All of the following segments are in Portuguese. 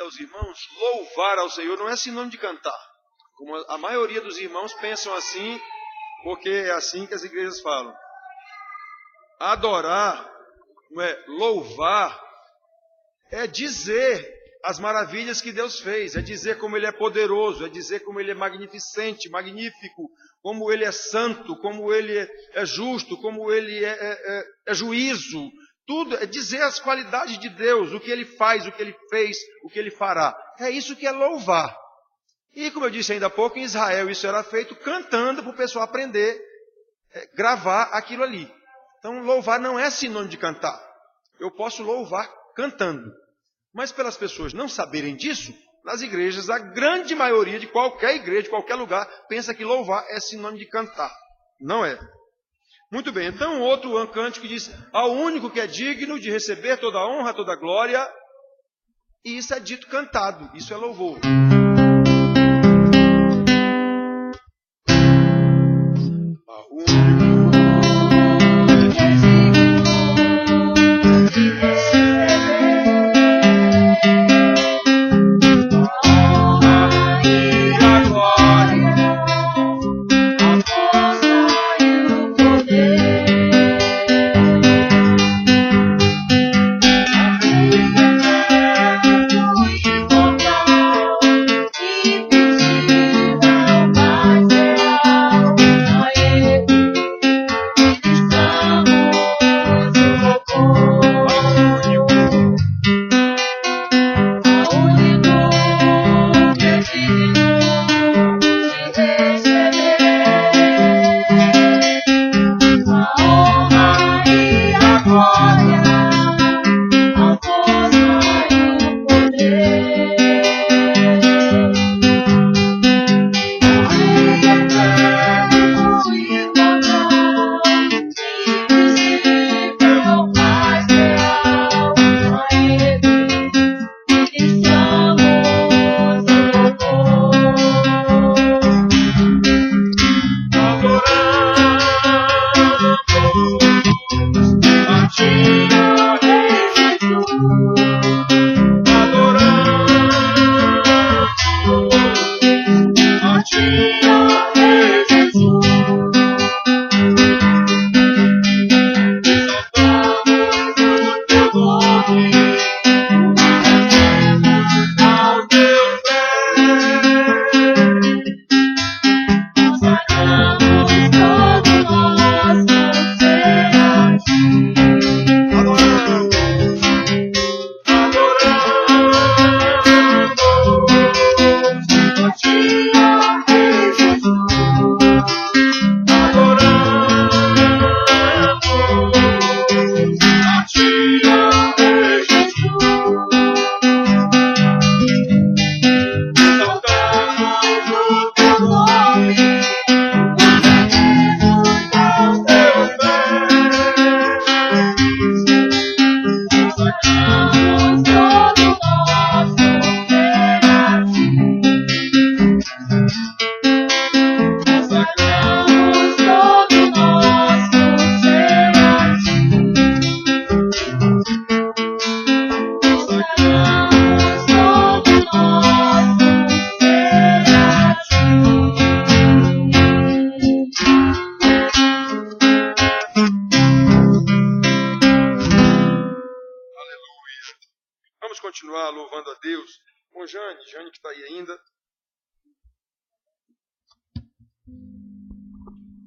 aos irmãos, louvar ao Senhor não é sinônimo de cantar. Como a maioria dos irmãos pensam assim, porque é assim que as igrejas falam. Adorar, não é? Louvar, é dizer as maravilhas que Deus fez, é dizer como Ele é poderoso, é dizer como Ele é magnificente, magnífico, como Ele é santo, como Ele é justo, como Ele é juízo. Tudo é dizer as qualidades de Deus, o que Ele faz, o que Ele fez, o que Ele fará. É isso que é louvar. E como eu disse ainda há pouco, em Israel isso era feito cantando para o pessoal aprender, gravar aquilo ali. Então louvar não é sinônimo de cantar. Eu posso louvar cantando. Mas pelas pessoas não saberem disso, nas igrejas, a grande maioria de qualquer igreja, de qualquer lugar, pensa que louvar é sinônimo de cantar. Não é. Muito bem, então outro cântico diz: ao único que é digno de receber toda a honra, toda a glória, e isso é dito cantado, isso é louvor. Continuar louvando a Deus com Jane que está aí ainda.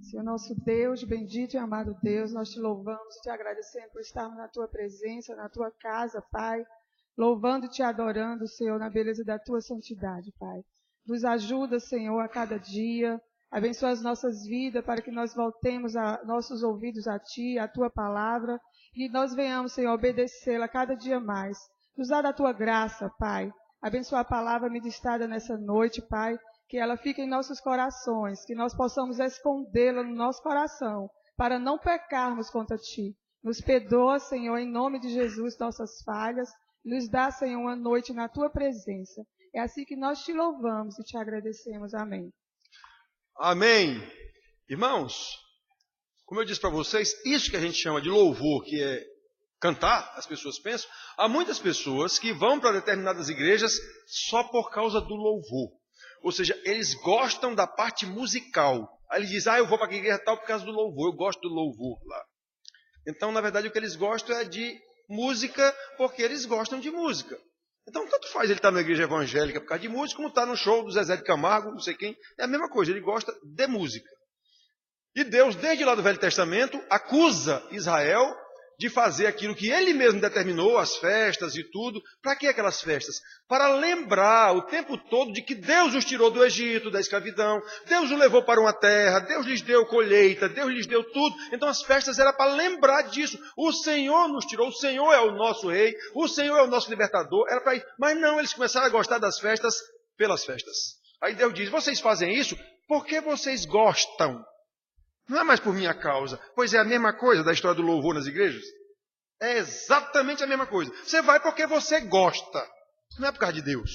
Senhor nosso Deus, bendito e amado Deus, nós te louvamos e te agradecemos por estarmos na tua presença, na tua casa, Pai, louvando e te adorando, Senhor, na beleza da tua santidade, Pai. Nos ajuda, Senhor, a cada dia, abençoa as nossas vidas para que nós voltemos nossos ouvidos a ti, a tua palavra, e nós venhamos, Senhor, obedecê-la cada dia mais. Nos dá da tua graça, Pai. Abençoa a palavra ministrada nessa noite, Pai. Que ela fique em nossos corações. Que nós possamos escondê-la no nosso coração. Para não pecarmos contra ti. Nos perdoa, Senhor, em nome de Jesus, nossas falhas. Nos dá, Senhor, uma noite na tua presença. É assim que nós te louvamos e te agradecemos. Amém. Amém. Irmãos, como eu disse para vocês, isso que a gente chama de louvor, que é cantar, as pessoas pensam. Há muitas pessoas que vão para determinadas igrejas só por causa do louvor. Ou seja, eles gostam da parte musical. Aí ele diz, eu vou para a igreja tal por causa do louvor, eu gosto do louvor lá. Então, na verdade, o que eles gostam é de música, porque eles gostam de música. Então, tanto faz ele estar na igreja evangélica por causa de música, como estar no show do Zezé de Camargo, não sei quem. É a mesma coisa, ele gosta de música. E Deus, desde lá do Velho Testamento, acusa Israel de fazer aquilo que ele mesmo determinou, as festas e tudo. Para que aquelas festas? Para lembrar o tempo todo de que Deus os tirou do Egito, da escravidão, Deus os levou para uma terra, Deus lhes deu colheita, Deus lhes deu tudo. Então as festas eram para lembrar disso. O Senhor nos tirou, o Senhor é o nosso rei, o Senhor é o nosso libertador. Era para ir. Mas não, eles começaram a gostar das festas pelas festas. Aí Deus diz, vocês fazem isso porque vocês gostam. Não é mais por minha causa. Pois é a mesma coisa da história do louvor nas igrejas. É exatamente a mesma coisa. Você vai porque você gosta. Não é por causa de Deus.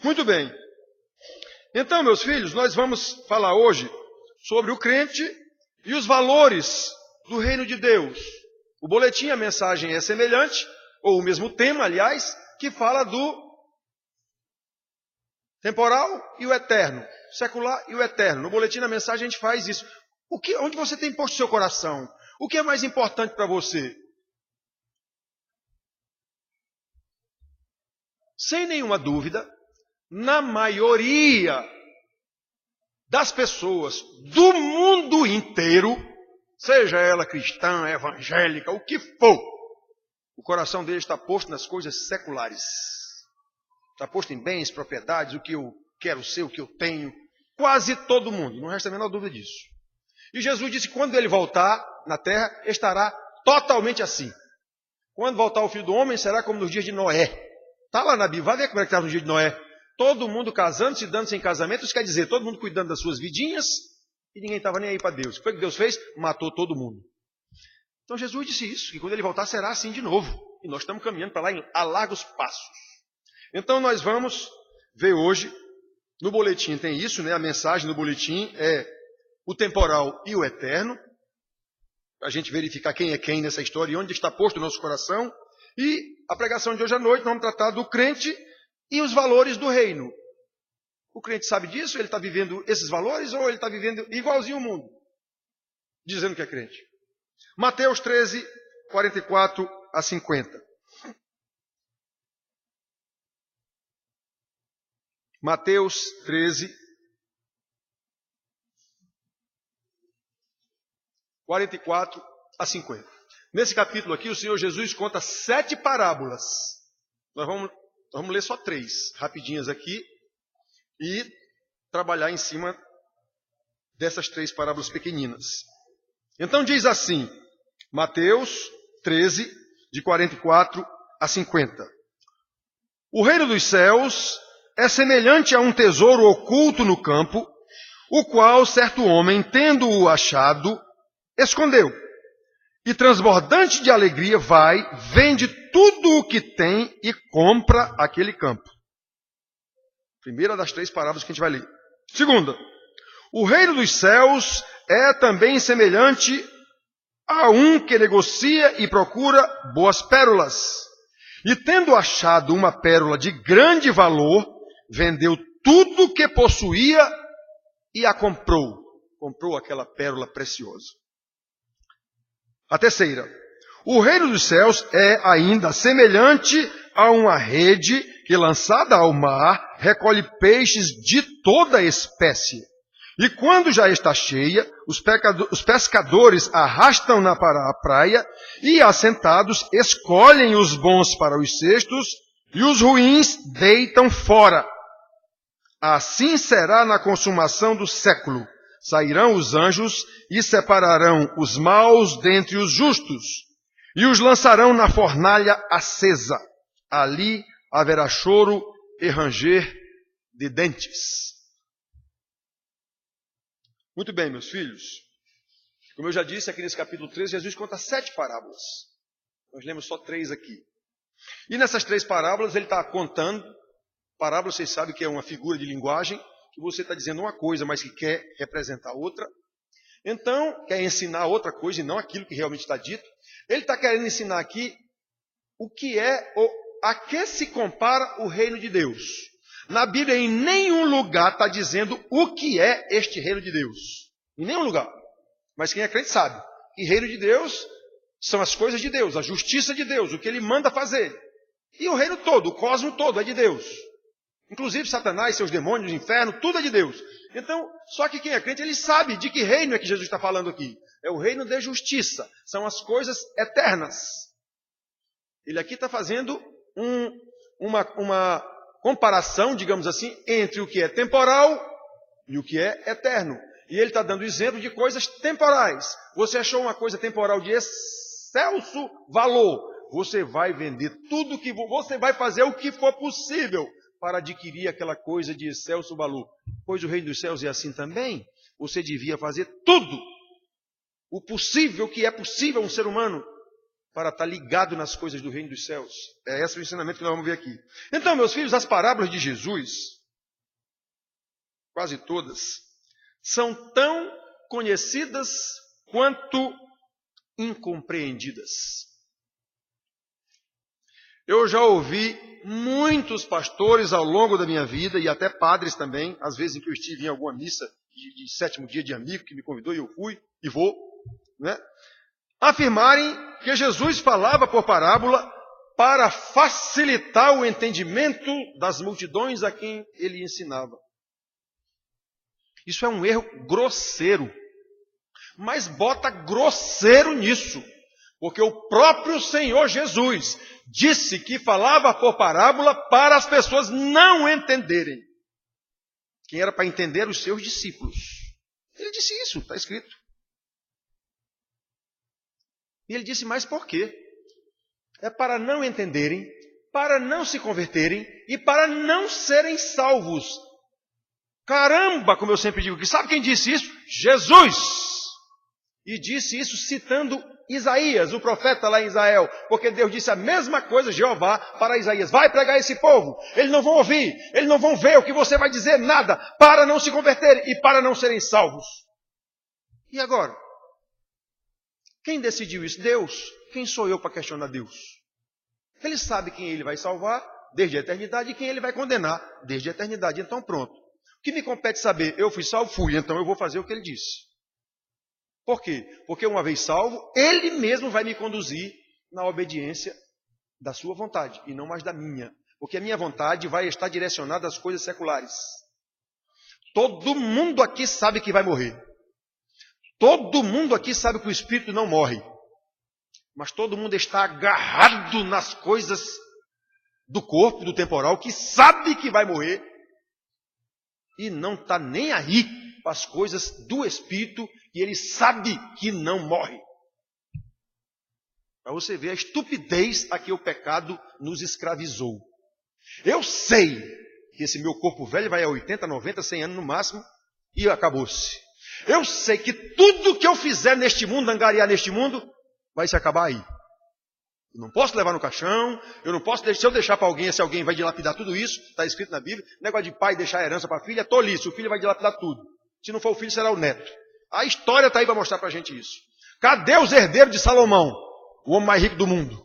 Muito bem. Então, meus filhos, nós vamos falar hoje sobre o crente e os valores do reino de Deus. O boletim, a mensagem é semelhante, ou o mesmo tema, aliás, que fala do temporal e o eterno. Secular e o eterno. No boletim, na mensagem, a gente faz isso. Onde você tem posto seu coração? O que é mais importante para você? Sem nenhuma dúvida, na maioria das pessoas do mundo inteiro, seja ela cristã, evangélica, o que for, o coração dele está posto nas coisas seculares. Está posto em bens, propriedades, o que eu quero ser, o que eu tenho. Quase todo mundo, não resta a menor dúvida disso. E Jesus disse que quando ele voltar na terra, estará totalmente assim. Quando voltar o Filho do Homem, será como nos dias de Noé. Está lá na Bíblia, vai ver como é que estava no dia de Noé. Todo mundo casando, se dando sem casamento, isso quer dizer, todo mundo cuidando das suas vidinhas, e ninguém estava nem aí para Deus. O que foi que Deus fez? Matou todo mundo. Então Jesus disse isso, que quando ele voltar será assim de novo. E nós estamos caminhando para lá a largos passos. Então nós vamos ver hoje, no boletim tem isso, né? A mensagem no boletim é o temporal e o eterno, para a gente verificar quem é quem nessa história e onde está posto o nosso coração. E a pregação de hoje à noite, nós vamos tratar do crente e os valores do reino. O crente sabe disso? Ele está vivendo esses valores ou ele está vivendo igualzinho o mundo? Dizendo que é crente. Mateus 13, 44 a 50. Mateus 13, 44 a 50. Nesse capítulo aqui, o Senhor Jesus conta 7 parábolas. Nós vamos ler só 3, rapidinhas aqui, e trabalhar em cima dessas 3 parábolas pequeninas. Então diz assim, Mateus 13, de 44 a 50. O reino dos céus é semelhante a um tesouro oculto no campo, o qual certo homem, tendo-o achado, escondeu. E transbordante de alegria vai, vende tudo o que tem e compra aquele campo. Primeira das 3 parábolas que a gente vai ler. Segunda, o reino dos céus é também semelhante a um que negocia e procura boas pérolas. E tendo achado uma pérola de grande valor, vendeu tudo o que possuía e a comprou. Comprou aquela pérola preciosa. A terceira, o reino dos céus é ainda semelhante a uma rede que, lançada ao mar, recolhe peixes de toda espécie. E quando já está cheia, os pescadores arrastam-na para a praia e, assentados, escolhem os bons para os cestos e os ruins deitam fora. Assim será na consumação do século. Sairão os anjos e separarão os maus dentre os justos, e os lançarão na fornalha acesa. Ali haverá choro e ranger de dentes. Muito bem, meus filhos. Como eu já disse aqui nesse capítulo 13, Jesus conta 7 parábolas. Nós lemos só 3 aqui. E nessas 3 parábolas ele está contando. Parábola, vocês sabem que é uma figura de linguagem, que você está dizendo uma coisa, mas que quer representar outra. Então, quer ensinar outra coisa e não aquilo que realmente está dito. Ele está querendo ensinar aqui o que é, ou a que se compara o reino de Deus. Na Bíblia, em nenhum lugar está dizendo o que é este reino de Deus. Em nenhum lugar. Mas quem é crente sabe que reino de Deus são as coisas de Deus, a justiça de Deus, o que Ele manda fazer. E o reino todo, o cosmo todo é de Deus. Inclusive Satanás, seus demônios, o inferno, tudo é de Deus. Então, só que quem é crente, ele sabe de que reino é que Jesus está falando aqui. É o reino de justiça. São as coisas eternas. Ele aqui está fazendo uma comparação, digamos assim, entre o que é temporal e o que é eterno. E ele está dando exemplo de coisas temporais. Você achou uma coisa temporal de excelso valor. Você vai vender tudo que você vai fazer o que for possível para adquirir aquela coisa de excelso valor. Pois o reino dos céus é assim também. Você devia fazer tudo o possível que é possível a um ser humano para estar ligado nas coisas do reino dos céus. É esse o ensinamento que nós vamos ver aqui. Então, meus filhos, as parábolas de Jesus, quase todas, são tão conhecidas quanto incompreendidas. Eu já ouvi muitos pastores ao longo da minha vida, e até padres também, às vezes em que eu estive em alguma missa de sétimo dia de amigo, que me convidou e eu fui, e vou, né? Afirmarem que Jesus falava por parábola para facilitar o entendimento das multidões a quem ele ensinava. Isso é um erro grosseiro, mas bota grosseiro nisso, porque o próprio Senhor Jesus disse que falava por parábola para as pessoas não entenderem. Quem era para entender? Os seus discípulos. Ele disse isso, está escrito. E ele disse, mas por quê? É para não entenderem, para não se converterem e para não serem salvos. Caramba, como eu sempre digo, que sabe quem disse isso? Jesus! E disse isso citando Isaías, o profeta lá em Israel, porque Deus disse a mesma coisa, Jeová, para Isaías, vai pregar esse povo, eles não vão ouvir, eles não vão ver o que você vai dizer, nada, para não se converterem e para não serem salvos. E agora? Quem decidiu isso? Deus. Quem sou eu para questionar Deus? Ele sabe quem ele vai salvar desde a eternidade e quem ele vai condenar desde a eternidade. Então pronto. O que me compete saber? Eu fui salvo? Fui. Então eu vou fazer o que ele disse. Por quê? Porque uma vez salvo, ele mesmo vai me conduzir na obediência da sua vontade e não mais da minha. Porque a minha vontade vai estar direcionada às coisas seculares. Todo mundo aqui sabe que vai morrer. Todo mundo aqui sabe que o espírito não morre. Mas todo mundo está agarrado nas coisas do corpo, do temporal, que sabe que vai morrer. E não está nem aí para as coisas do espírito, e ele sabe que não morre. Para você ver a estupidez a que o pecado nos escravizou. Eu sei que esse meu corpo velho vai a 80, 90, 100 anos no máximo, e acabou-se. Eu sei que tudo que eu fizer neste mundo, angariar neste mundo, vai se acabar aí. Eu não posso levar no caixão, eu não posso, se eu deixar para alguém, se alguém vai dilapidar tudo isso, está escrito na Bíblia, negócio de pai deixar herança para a filha, é tolice, o filho vai dilapidar tudo. Se não for o filho, será o neto. A história está aí para mostrar para a gente isso. Cadê os herdeiros de Salomão? O homem mais rico do mundo.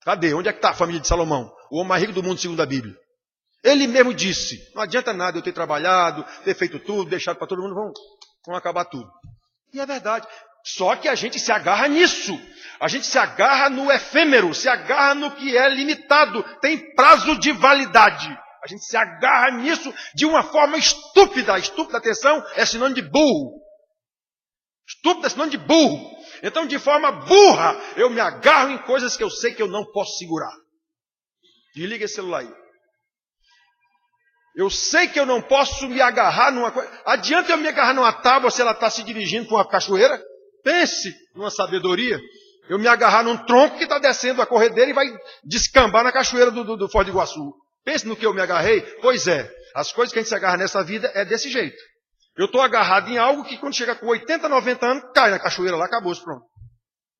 Cadê? Onde é que está a família de Salomão? O homem mais rico do mundo, segundo a Bíblia. Ele mesmo disse, não adianta nada eu ter trabalhado, ter feito tudo, deixado para todo mundo, vão acabar tudo. E é verdade. Só que a gente se agarra nisso. A gente se agarra no efêmero, se agarra no que é limitado, tem prazo de validade. A gente se agarra nisso de uma forma estúpida. Estúpida, atenção, é sinônimo de burro. Estúpida é sinônimo de burro. Então, de forma burra, eu me agarro em coisas que eu sei que eu não posso segurar. Desliga esse celular aí. Eu sei que eu não posso me agarrar numa coisa. Adianta eu me agarrar numa tábua se ela está se dirigindo para uma cachoeira? Pense numa sabedoria. Eu me agarrar num tronco que está descendo a corredeira e vai descambar na cachoeira do Foz do Iguaçu. Pense no que eu me agarrei. Pois é, as coisas que a gente se agarra nessa vida é desse jeito. Eu estou agarrado em algo que quando chega com 80, 90 anos, cai na cachoeira lá, acabou-se, pronto.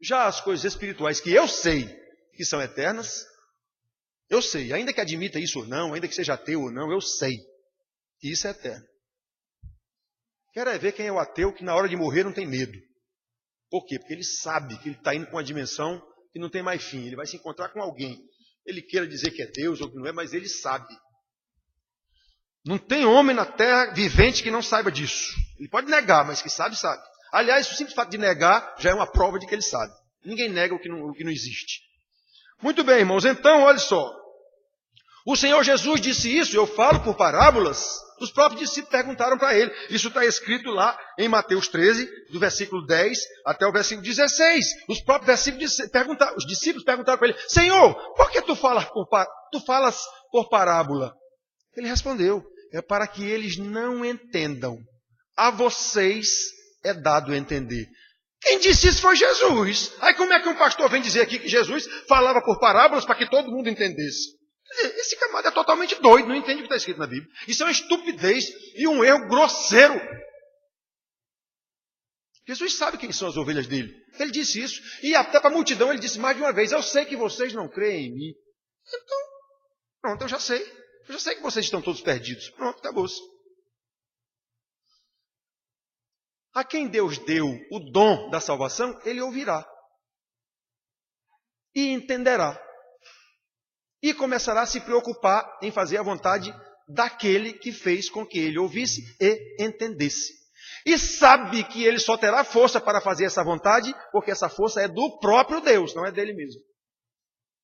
Já as coisas espirituais que eu sei que são eternas, eu sei, ainda que admita isso ou não, ainda que seja ateu ou não, eu sei que isso é eterno. Quero é ver quem é o ateu que na hora de morrer não tem medo. Por quê? Porque ele sabe que ele está indo para uma dimensão que não tem mais fim. Ele vai se encontrar com alguém. Ele queira dizer que é Deus ou que não é, mas ele sabe. Não tem homem na terra vivente que não saiba disso. Ele pode negar, mas que sabe, sabe. Aliás, o simples fato de negar já é uma prova de que ele sabe. Ninguém nega o que não existe. Muito bem, irmãos. Então, olha só. O Senhor Jesus disse isso, eu falo por parábolas. Os próprios discípulos perguntaram para ele. Isso está escrito lá em Mateus 13, do versículo 10 até o versículo 16. Os discípulos perguntaram para ele, Senhor, por que tu falas por parábola? Ele respondeu, é para que eles não entendam. A vocês é dado entender. Quem disse isso foi Jesus. Aí como é que um pastor vem dizer aqui que Jesus falava por parábolas para que todo mundo entendesse? Esse camarada é totalmente doido, não entende o que está escrito na Bíblia. Isso é uma estupidez e um erro grosseiro. Jesus sabe quem são as ovelhas dele. Ele disse isso. E até para a multidão ele disse mais de uma vez, eu sei que vocês não creem em mim. Então, pronto, eu já sei. Eu já sei que vocês estão todos perdidos. Pronto, acabou-se. A quem Deus deu o dom da salvação, ele ouvirá. E entenderá. E começará a se preocupar em fazer a vontade daquele que fez com que ele ouvisse e entendesse. E sabe que ele só terá força para fazer essa vontade, porque essa força é do próprio Deus, não é dele mesmo.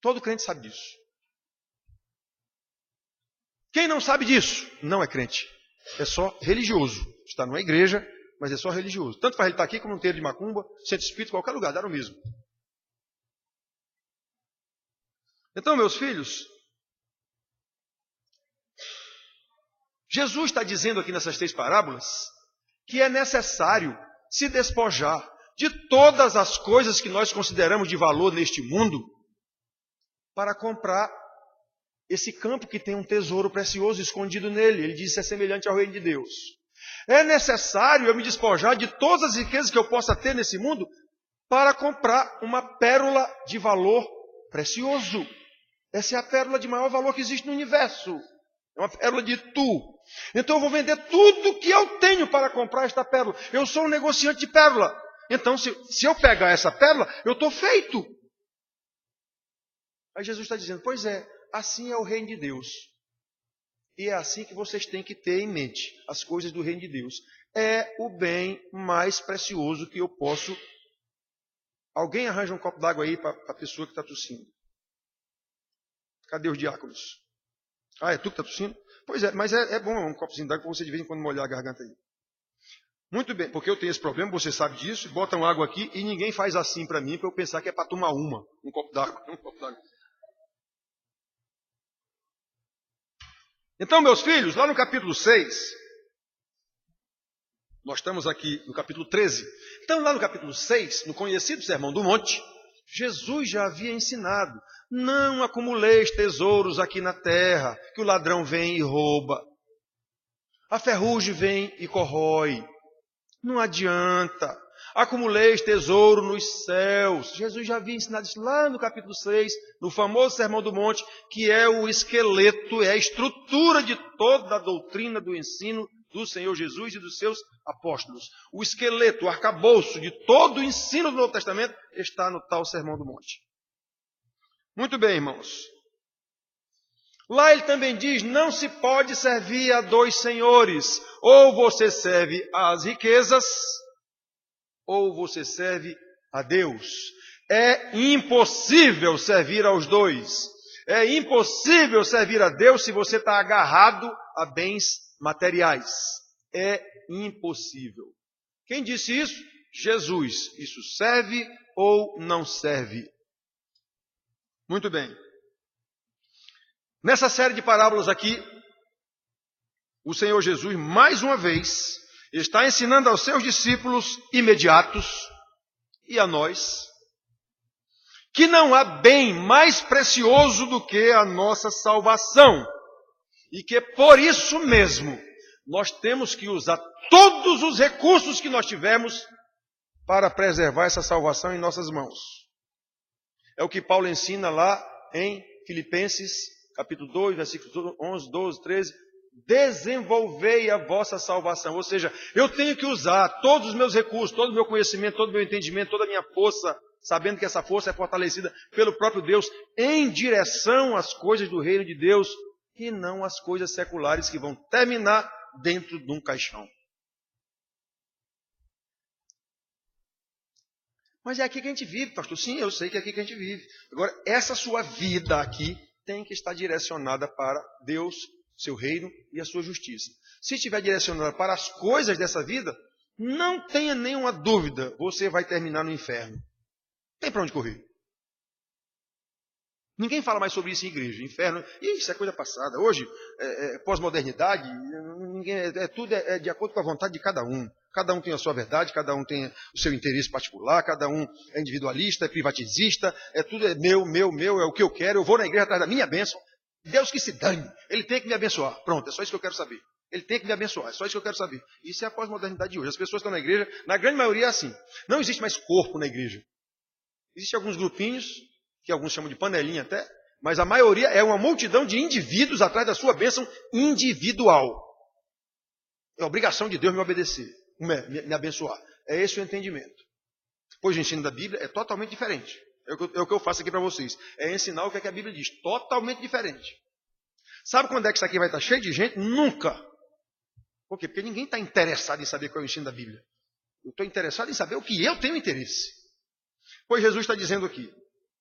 Todo crente sabe disso. Quem não sabe disso, não é crente. É só religioso. Está numa igreja, mas é só religioso. Tanto para ele estar aqui como no terreiro de macumba, centro espírita, qualquer lugar, dá o mesmo. Então, meus filhos, Jesus está dizendo aqui nessas 3 parábolas que é necessário se despojar de todas as coisas que nós consideramos de valor neste mundo para comprar esse campo que tem um tesouro precioso escondido nele. Ele diz que é semelhante ao reino de Deus. É necessário eu me despojar de todas as riquezas que eu possa ter nesse mundo para comprar uma pérola de valor precioso. Essa é a pérola de maior valor que existe no universo. É uma pérola de tu. Então eu vou vender tudo que eu tenho para comprar esta pérola. Eu sou um negociante de pérola. Então se eu pegar essa pérola, eu estou feito. Aí Jesus está dizendo, pois é, assim é o reino de Deus. E é assim que vocês têm que ter em mente as coisas do reino de Deus. É o bem mais precioso que eu posso... Alguém arranja um copo d'água aí para a pessoa que está tossindo. Cadê os diáconos? Ah, é tu que está tossindo? Pois é, mas é bom um copozinho d'água para você de vez em quando molhar a garganta aí. Muito bem, porque eu tenho esse problema, você sabe disso, botam água aqui e ninguém faz assim para mim, para eu pensar que é para tomar um copo d'água. Então, meus filhos, lá no capítulo 6, nós estamos aqui no capítulo 13. Então, lá no capítulo 6, no conhecido Sermão do Monte, Jesus já havia ensinado, não acumuleis tesouros aqui na terra, que o ladrão vem e rouba. A ferrugem vem e corrói. Não adianta. Acumuleis tesouro nos céus. Jesus já havia ensinado isso lá no capítulo 6, no famoso Sermão do Monte, que é o esqueleto, é a estrutura de toda a doutrina do ensino do Senhor Jesus e dos seus apóstolos. O esqueleto, o arcabouço de todo o ensino do Novo Testamento está no tal Sermão do Monte. Muito bem, irmãos. Lá ele também diz, não se pode servir a 2 senhores. Ou você serve às riquezas, ou você serve a Deus. É impossível servir aos 2. É impossível servir a Deus se você está agarrado a bens materiais. É impossível. Quem disse isso? Jesus. Isso serve ou não serve? Muito bem. Nessa série de parábolas aqui, o Senhor Jesus, mais uma vez, está ensinando aos seus discípulos imediatos e a nós, que não há bem mais precioso do que a nossa salvação. E que por isso mesmo, nós temos que usar todos os recursos que nós tivermos para preservar essa salvação em nossas mãos. É o que Paulo ensina lá em Filipenses, capítulo 2, versículos 11, 12, 13, desenvolvei a vossa salvação. Ou seja, eu tenho que usar todos os meus recursos, todo o meu conhecimento, todo o meu entendimento, toda a minha força, sabendo que essa força é fortalecida pelo próprio Deus, em direção às coisas do reino de Deus, e não às coisas seculares que vão terminar dentro de um caixão. Mas é aqui que a gente vive, pastor. Sim, eu sei que é aqui que a gente vive. Agora, essa sua vida aqui tem que estar direcionada para Deus, seu reino e a sua justiça. Se estiver direcionada para as coisas dessa vida, não tenha nenhuma dúvida, você vai terminar no inferno. Não tem para onde correr. Ninguém fala mais sobre isso em igreja. Inferno, isso é coisa passada. Hoje, pós-modernidade, tudo é de acordo com a vontade de cada um. Cada um tem a sua verdade, cada um tem o seu interesse particular, cada um é individualista, é privatizista, tudo é meu, é o que eu quero, eu vou na igreja atrás da minha bênção. Deus que se dane, Ele tem que me abençoar. Pronto, é só isso que eu quero saber. Ele tem que me abençoar, é só isso que eu quero saber. Isso é a pós-modernidade de hoje. As pessoas estão na igreja, na grande maioria é assim. Não existe mais corpo na igreja. Existem alguns grupinhos, que alguns chamam de panelinha até, mas a maioria é uma multidão de indivíduos atrás da sua bênção individual. É obrigação de Deus me obedecer, me abençoar. É esse o entendimento. Pois o ensino da Bíblia é totalmente diferente. É o que eu faço aqui para vocês. É ensinar o que a Bíblia diz. Totalmente diferente. Sabe quando é que isso aqui vai estar cheio de gente? Nunca. Por quê? Porque ninguém está interessado em saber qual é o ensino da Bíblia. Eu estou interessado em saber o que eu tenho interesse. Pois Jesus está dizendo aqui,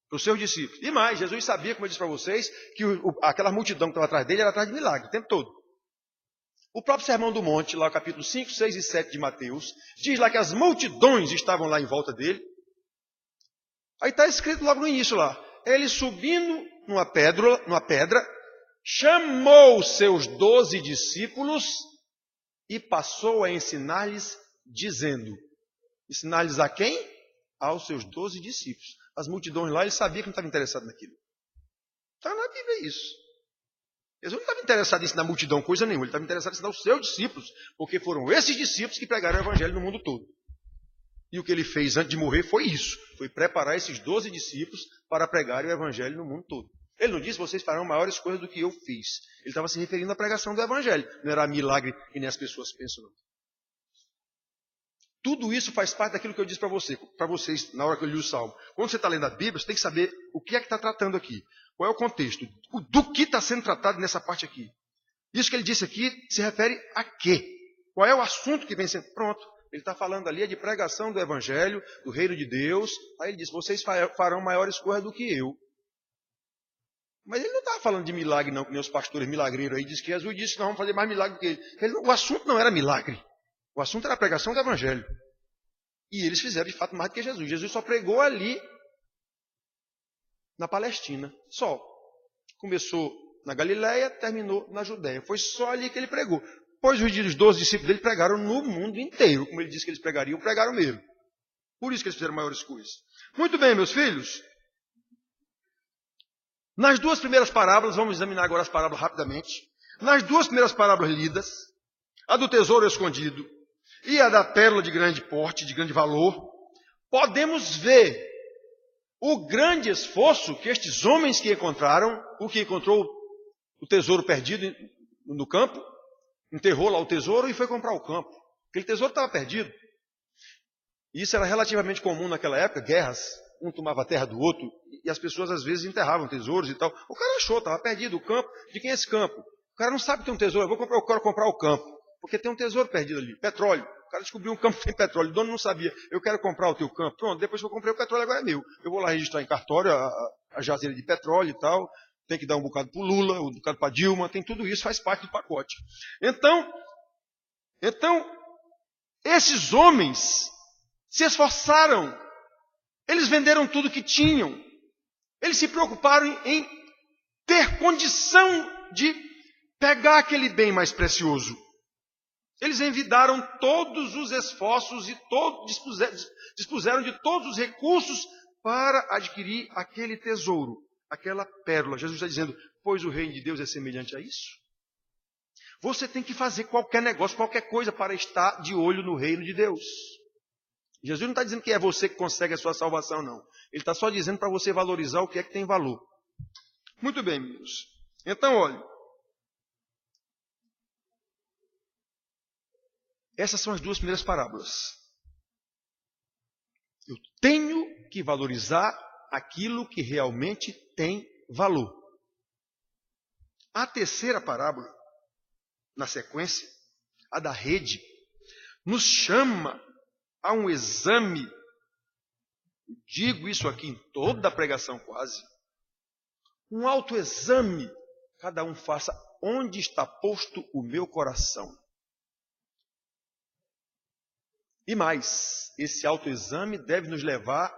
para os seus discípulos. E mais, Jesus sabia, como eu disse para vocês, que aquela multidão que estava atrás dele era atrás de milagre, o tempo todo. O próprio Sermão do Monte, lá no capítulo 5, 6 e 7 de Mateus, diz lá que as multidões estavam lá em volta dele. Aí está escrito logo no início lá, ele subindo numa pedra, chamou seus 12 discípulos e passou a ensinar-lhes, dizendo, ensinar-lhes a quem? Aos seus 12 discípulos. As multidões lá, ele sabia que não estava interessado naquilo. Está na Bíblia isso. Jesus não estava interessado em ensinar a multidão coisa nenhuma, ele estava interessado em ensinar os seus discípulos, porque foram esses discípulos que pregaram o evangelho no mundo todo. E o que ele fez antes de morrer foi isso, foi preparar esses 12 discípulos para pregarem o evangelho no mundo todo. Ele não disse, vocês farão maiores coisas do que eu fiz. Ele estava se referindo à pregação do evangelho, não era milagre que nem as pessoas pensam não. Tudo isso faz parte daquilo que eu disse para vocês na hora que eu li o Salmo. Quando você está lendo a Bíblia, você tem que saber o que é que está tratando aqui. Qual é o contexto? Do que está sendo tratado nessa parte aqui? Isso que ele disse aqui se refere a quê? Qual é o assunto que vem sendo... Pronto, ele está falando ali de pregação do Evangelho, do reino de Deus. Aí ele diz, vocês farão maiores coisas do que eu. Mas ele não estava falando de milagre não, que nem os pastores milagreiros aí. Diz que Jesus disse que nós vamos fazer mais milagre do que ele. O assunto não era milagre. O assunto era a pregação do Evangelho. E eles fizeram de fato mais do que Jesus. Jesus só pregou ali na Palestina. Só. Começou na Galileia, terminou na Judéia. Foi só ali que ele pregou. Pois os 12 discípulos dele pregaram no mundo inteiro. Como ele disse que eles pregariam, pregaram mesmo. Por isso que eles fizeram maiores coisas. Muito bem, meus filhos. Nas duas primeiras parábolas, vamos examinar agora as parábolas rapidamente. Nas duas primeiras parábolas lidas, a do tesouro escondido e a da pérola de grande porte, de grande valor, podemos ver o grande esforço que estes homens que encontraram, o que encontrou o tesouro perdido no campo, enterrou lá o tesouro e foi comprar o campo. Aquele tesouro estava perdido. Isso era relativamente comum naquela época, guerras, um tomava a terra do outro, e as pessoas às vezes enterravam tesouros e tal. O cara achou, estava perdido o campo. De quem é esse campo? O cara não sabe que tem um tesouro, eu quero comprar o campo. Porque tem um tesouro perdido ali, petróleo. O cara descobriu um campo que tem petróleo, o dono não sabia. Eu quero comprar o teu campo. Pronto, depois que eu comprei o petróleo, agora é meu. Eu vou lá registrar em cartório a jazeira de petróleo e tal. Tem que dar um bocado para o Lula, um bocado para a Dilma. Tem tudo isso, faz parte do pacote. Então, esses homens se esforçaram. Eles venderam tudo que tinham. Eles se preocuparam em ter condição de pegar aquele bem mais precioso. Eles envidaram todos os esforços e dispuseram de todos os recursos para adquirir aquele tesouro, aquela pérola. Jesus está dizendo, pois o reino de Deus é semelhante a isso. Você tem que fazer qualquer negócio, qualquer coisa para estar de olho no reino de Deus. Jesus não está dizendo que é você que consegue a sua salvação, não. Ele está só dizendo para você valorizar o que é que tem valor. Muito bem, meus. Então, olha. Essas são as duas primeiras parábolas. Eu tenho que valorizar aquilo que realmente tem valor. A terceira parábola, na sequência, a da rede, nos chama a um exame. Digo isso aqui em toda a pregação quase. Um autoexame. Cada um faça onde está posto o meu coração. E mais, esse autoexame deve nos levar,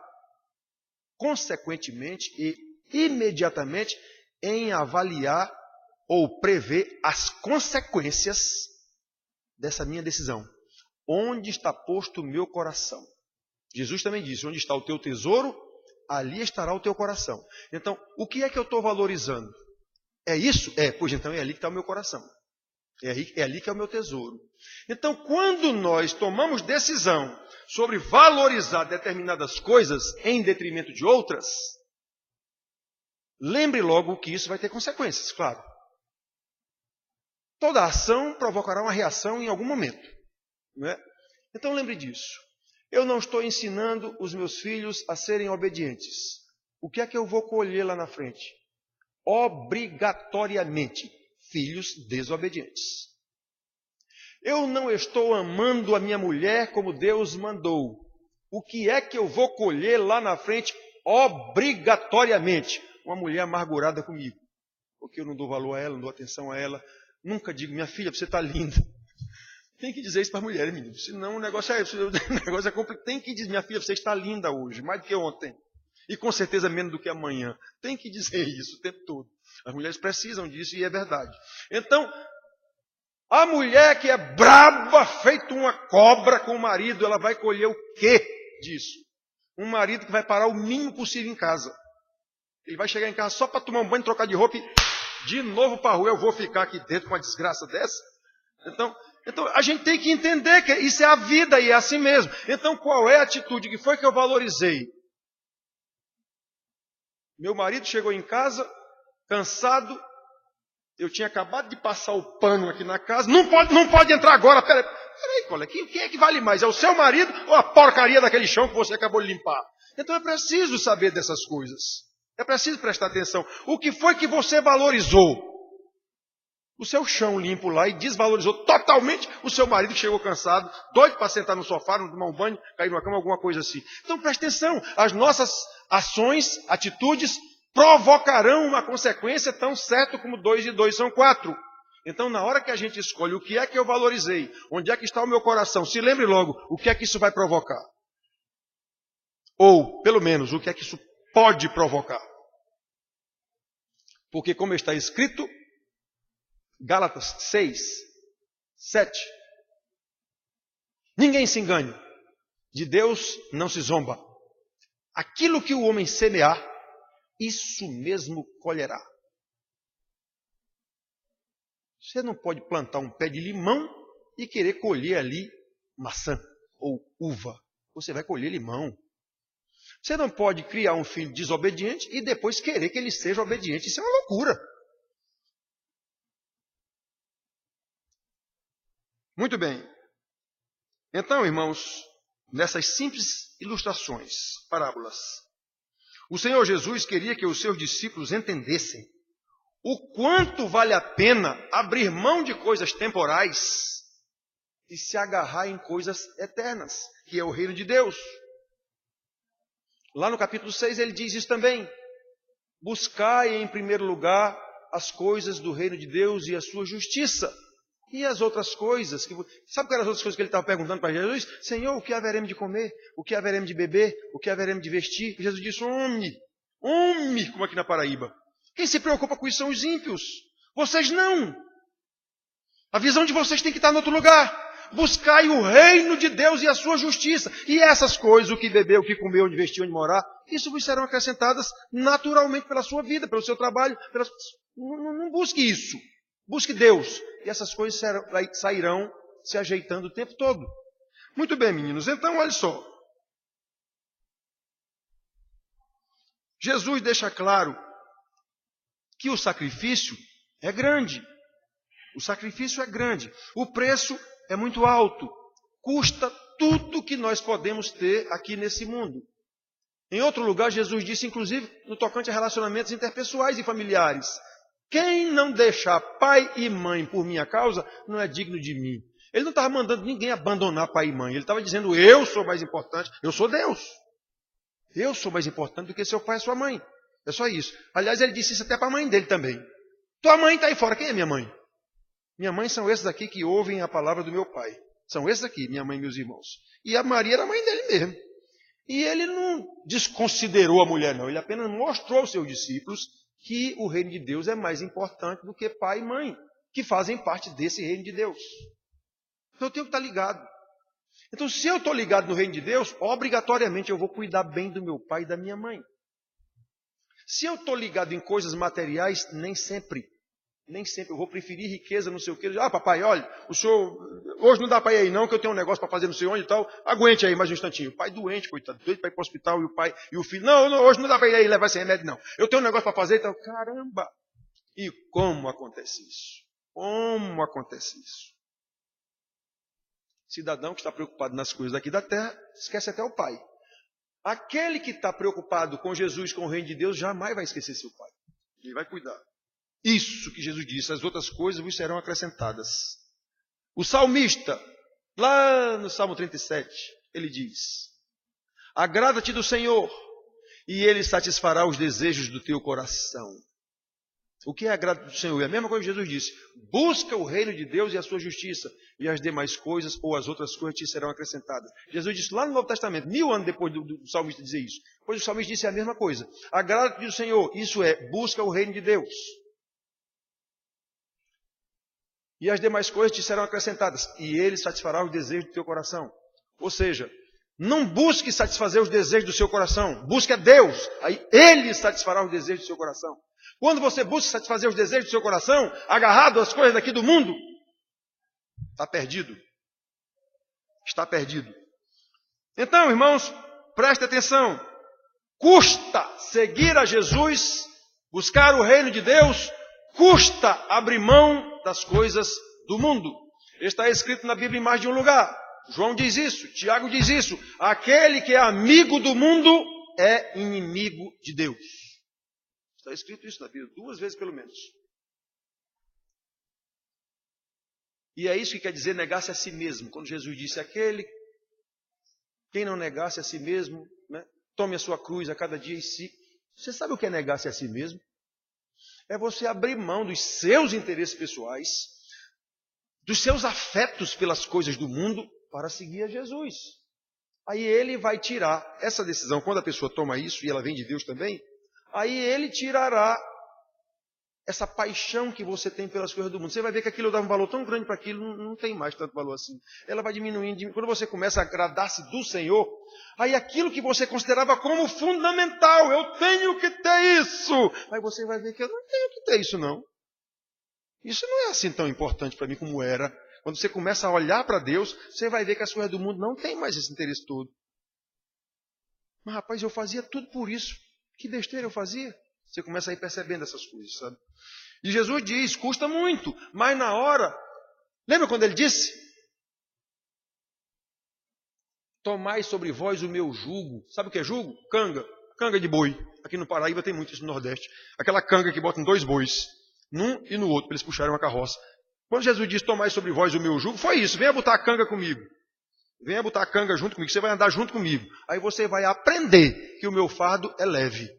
consequentemente e imediatamente, em avaliar ou prever as consequências dessa minha decisão. Onde está posto o meu coração? Jesus também disse, onde está o teu tesouro, ali estará o teu coração. Então, o que é que eu estou valorizando? É isso? Pois então é ali que está o meu coração. É ali que é o meu tesouro. Então, quando nós tomamos decisão sobre valorizar determinadas coisas em detrimento de outras, lembre logo que isso vai ter consequências, claro. Toda ação provocará uma reação em algum momento. Não é? Então, lembre disso. Eu não estou ensinando os meus filhos a serem obedientes. O que é que eu vou colher lá na frente? Obrigatoriamente, filhos desobedientes. Eu não estou amando a minha mulher como Deus mandou. O que é que eu vou colher lá na frente? Obrigatoriamente, uma mulher amargurada comigo. Porque eu não dou valor a ela, não dou atenção a ela. Nunca digo, minha filha, você está linda. Tem que dizer isso para as mulheres, menino. Senão o negócio é complicado. Tem que dizer, minha filha, você está linda hoje, mais do que ontem. E com certeza menos do que amanhã. Tem que dizer isso o tempo todo. As mulheres precisam disso e é verdade. Então, a mulher que é braba, feito uma cobra com o marido, ela vai colher o quê disso? Um marido que vai parar o mínimo possível em casa. Ele vai chegar em casa só para tomar um banho, trocar de roupa e de novo para a rua. Eu vou ficar aqui dentro com uma desgraça dessa? Então, a gente tem que entender que isso é a vida e é assim mesmo. Então, qual é a atitude? Que foi que eu valorizei? Meu marido chegou em casa, cansado. Eu tinha acabado de passar o pano aqui na casa. Não pode entrar agora. Peraí, colega, quem é que vale mais? É o seu marido ou a porcaria daquele chão que você acabou de limpar? Então é preciso saber dessas coisas. É preciso prestar atenção. O que foi que você valorizou? O seu chão limpo lá e desvalorizou totalmente o seu marido que chegou cansado, doido para sentar no sofá, não tomar um banho, cair numa cama, alguma coisa assim. Então preste atenção, as nossas ações, atitudes, provocarão uma consequência tão certo como 2 e 2 são 4. Então na hora que a gente escolhe o que é que eu valorizei, onde é que está o meu coração, se lembre logo o que é que isso vai provocar. Ou, pelo menos, o que é que isso pode provocar. Porque como está escrito, Gálatas 6, 7. Ninguém se engane. De Deus não se zomba. Aquilo que o homem semear, isso mesmo colherá. Você não pode plantar um pé de limão e querer colher ali maçã ou uva. Você vai colher limão. Você não pode criar um filho desobediente e depois querer que ele seja obediente. Isso é uma loucura. Muito bem. Então, irmãos, nessas simples ilustrações, parábolas, o Senhor Jesus queria que os seus discípulos entendessem o quanto vale a pena abrir mão de coisas temporais e se agarrar em coisas eternas, que é o reino de Deus. Lá no capítulo 6 ele diz isso também. Buscai em primeiro lugar as coisas do reino de Deus e a sua justiça. E as outras coisas, sabe quais eram as outras coisas que ele estava perguntando para Jesus? Senhor, o que haveremos de comer? O que haveremos de beber? O que haveremos de vestir? E Jesus disse, homem, como aqui na Paraíba. Quem se preocupa com isso são os ímpios. Vocês não. A visão de vocês tem que estar em outro lugar. Buscai o reino de Deus e a sua justiça. E essas coisas, o que beber, o que comer, onde vestir, onde morar, isso vos serão acrescentadas naturalmente pela sua vida, pelo seu trabalho. Não busque isso. Busque Deus. E essas coisas sairão se ajeitando o tempo todo. Muito bem, meninos. Então, olha só. Jesus deixa claro que o sacrifício é grande. O sacrifício é grande. O preço é muito alto. custa tudo que nós podemos ter aqui nesse mundo. Em outro lugar, Jesus disse, inclusive, no tocante a relacionamentos interpessoais e familiares, quem não deixar pai e mãe por minha causa, não é digno de mim. Ele não estava mandando ninguém abandonar pai e mãe. Ele estava dizendo, eu sou mais importante, eu sou Deus. Eu sou mais importante do que seu pai e sua mãe. É só isso. Aliás, ele disse isso até para a mãe dele também. Tua mãe está aí fora. Quem é minha mãe? Minha mãe são esses aqui que ouvem a palavra do meu pai. São esses aqui, minha mãe e meus irmãos. E a Maria era a mãe dele mesmo. E ele não desconsiderou a mulher, não. Ele apenas mostrou aos seus discípulos que o reino de Deus é mais importante do que pai e mãe, que fazem parte desse reino de Deus. Então eu tenho que estar ligado. Então, se eu estou ligado no reino de Deus, obrigatoriamente eu vou cuidar bem do meu pai e da minha mãe. Se eu estou ligado em coisas materiais, nem sempre eu vou preferir riqueza, não sei o quê. Papai, olha, o senhor, hoje não dá para ir aí não, que eu tenho um negócio para fazer não sei onde e tal. Aguente aí mais um instantinho. O pai doente, coitado, doido para ir para o hospital, e o pai e o filho. Não, hoje não dá para ir aí levar esse remédio, não. Eu tenho um negócio para fazer e tal. Caramba! E como acontece isso? Como acontece isso? Cidadão que está preocupado nas coisas daqui da terra, esquece até o pai. Aquele que está preocupado com Jesus, com o reino de Deus, jamais vai esquecer seu pai. Ele vai cuidar. Isso que Jesus disse, as outras coisas vos serão acrescentadas. O salmista, lá no Salmo 37, ele diz, agrada-te do Senhor, e Ele satisfará os desejos do teu coração. O que é agrado do Senhor? É a mesma coisa que Jesus disse, busca o reino de Deus e a sua justiça, e as demais coisas, ou as outras coisas, te serão acrescentadas. Jesus disse lá no Novo Testamento, 1000 anos depois do salmista dizer isso. Pois o salmista disse a mesma coisa, agrada-te do Senhor, isso é, busca o reino de Deus. E as demais coisas te serão acrescentadas, e Ele satisfará os desejos do teu coração. Ou seja, não busque satisfazer os desejos do seu coração, busque a Deus, aí Ele satisfará os desejos do seu coração. Quando você busca satisfazer os desejos do seu coração, agarrado às coisas daqui do mundo, está perdido. Está perdido. Então, irmãos, preste atenção. Custa seguir a Jesus, buscar o reino de Deus, custa abrir mão das coisas do mundo. Está escrito na Bíblia em mais de um lugar. João diz isso, Tiago diz isso. Aquele que é amigo do mundo é inimigo de Deus. Está escrito isso na Bíblia, 2 vezes pelo menos. E é isso que quer dizer negar-se a si mesmo. Quando Jesus disse quem não negasse a si mesmo, né, tome a sua cruz a cada dia e si. Você sabe o que é negar-se a si mesmo? É você abrir mão dos seus interesses pessoais, dos seus afetos pelas coisas do mundo, para seguir a Jesus. Aí Ele vai tirar essa decisão. Quando a pessoa toma isso, e ela vem de Deus também, aí Ele tirará essa paixão que você tem pelas coisas do mundo. Você vai ver que aquilo dá um valor tão grande para aquilo, não tem mais tanto valor assim. Ela vai diminuindo. Quando você começa a agradar-se do Senhor, aí aquilo que você considerava como fundamental, eu tenho que ter isso. Aí você vai ver que eu não tenho que ter isso não. Isso não é assim tão importante para mim como era. Quando você começa a olhar para Deus, você vai ver que as coisas do mundo não tem mais esse interesse todo. Mas rapaz, eu fazia tudo por isso. Que besteira eu fazia? Você começa a ir percebendo essas coisas, sabe? E Jesus diz, custa muito, mas na hora... Lembra quando ele disse? Tomai sobre vós o meu jugo. Sabe o que é jugo? Canga. Canga de boi. Aqui no Paraíba tem muito isso no Nordeste. Aquela canga que botam 2 bois. Num e no outro, para eles puxarem uma carroça. Quando Jesus diz, tomai sobre vós o meu jugo, foi isso. Venha botar a canga comigo. Venha botar a canga junto comigo. Você vai andar junto comigo. Aí você vai aprender que o meu fardo é leve.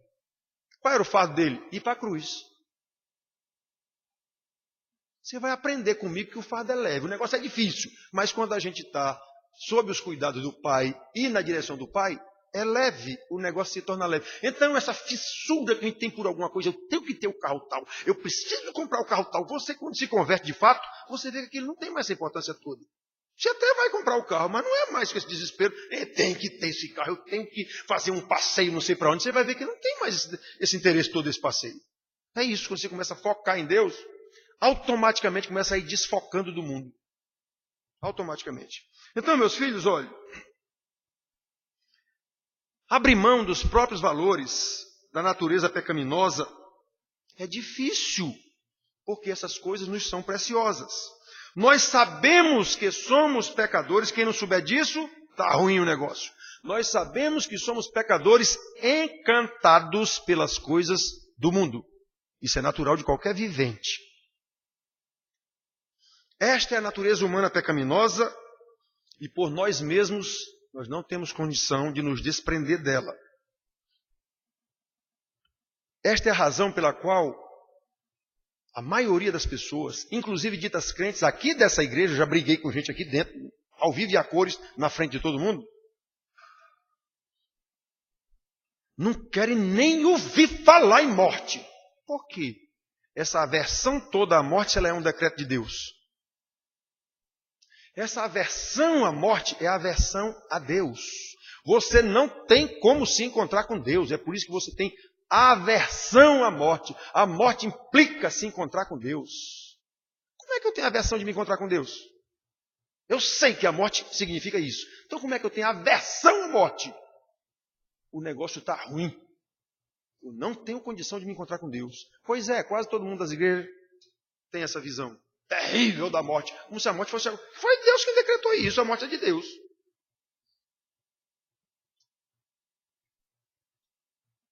Qual era o fardo dele? Ir para a cruz. Você vai aprender comigo que o fardo é leve. O negócio é difícil. Mas quando a gente está sob os cuidados do Pai e na direção do Pai, é leve. O negócio se torna leve. Então essa fissura que a gente tem por alguma coisa, eu tenho que ter o carro tal, eu preciso comprar o carro tal. Você quando se converte de fato, você vê que aquilo não tem mais essa importância toda. Você até vai comprar o carro, mas não é mais com esse desespero. Eu tenho que ter esse carro, eu tenho que fazer um passeio não sei para onde. Você vai ver que não tem mais esse interesse todo, esse passeio. É isso, quando você começa a focar em Deus, automaticamente começa a ir desfocando do mundo. Automaticamente. Então, meus filhos, olha, abrir mão dos próprios valores da natureza pecaminosa é difícil, porque essas coisas nos são preciosas. Nós sabemos que somos pecadores. Quem não souber disso, está ruim o negócio. Nós sabemos que somos pecadores encantados pelas coisas do mundo. Isso é natural de qualquer vivente. Esta é a natureza humana pecaminosa e por nós mesmos nós não temos condição de nos desprender dela. Esta é a razão pela qual a maioria das pessoas, inclusive ditas crentes aqui dessa igreja, já briguei com gente aqui dentro, ao vivo e a cores, na frente de todo mundo, não querem nem ouvir falar em morte. Por quê? Essa aversão toda à morte, ela é um decreto de Deus. Essa aversão à morte é a aversão a Deus. Você não tem como se encontrar com Deus. É por isso que você tem aversão à morte. A morte implica se encontrar com Deus. Como é que eu tenho aversão de me encontrar com Deus? Eu sei que a morte significa isso. Então como é que eu tenho aversão à morte? O negócio está ruim. Eu não tenho condição de me encontrar com Deus. Pois é, quase todo mundo das igrejas tem essa visão terrível da morte. Como se a morte fosse... Foi Deus que decretou isso, a morte é de Deus.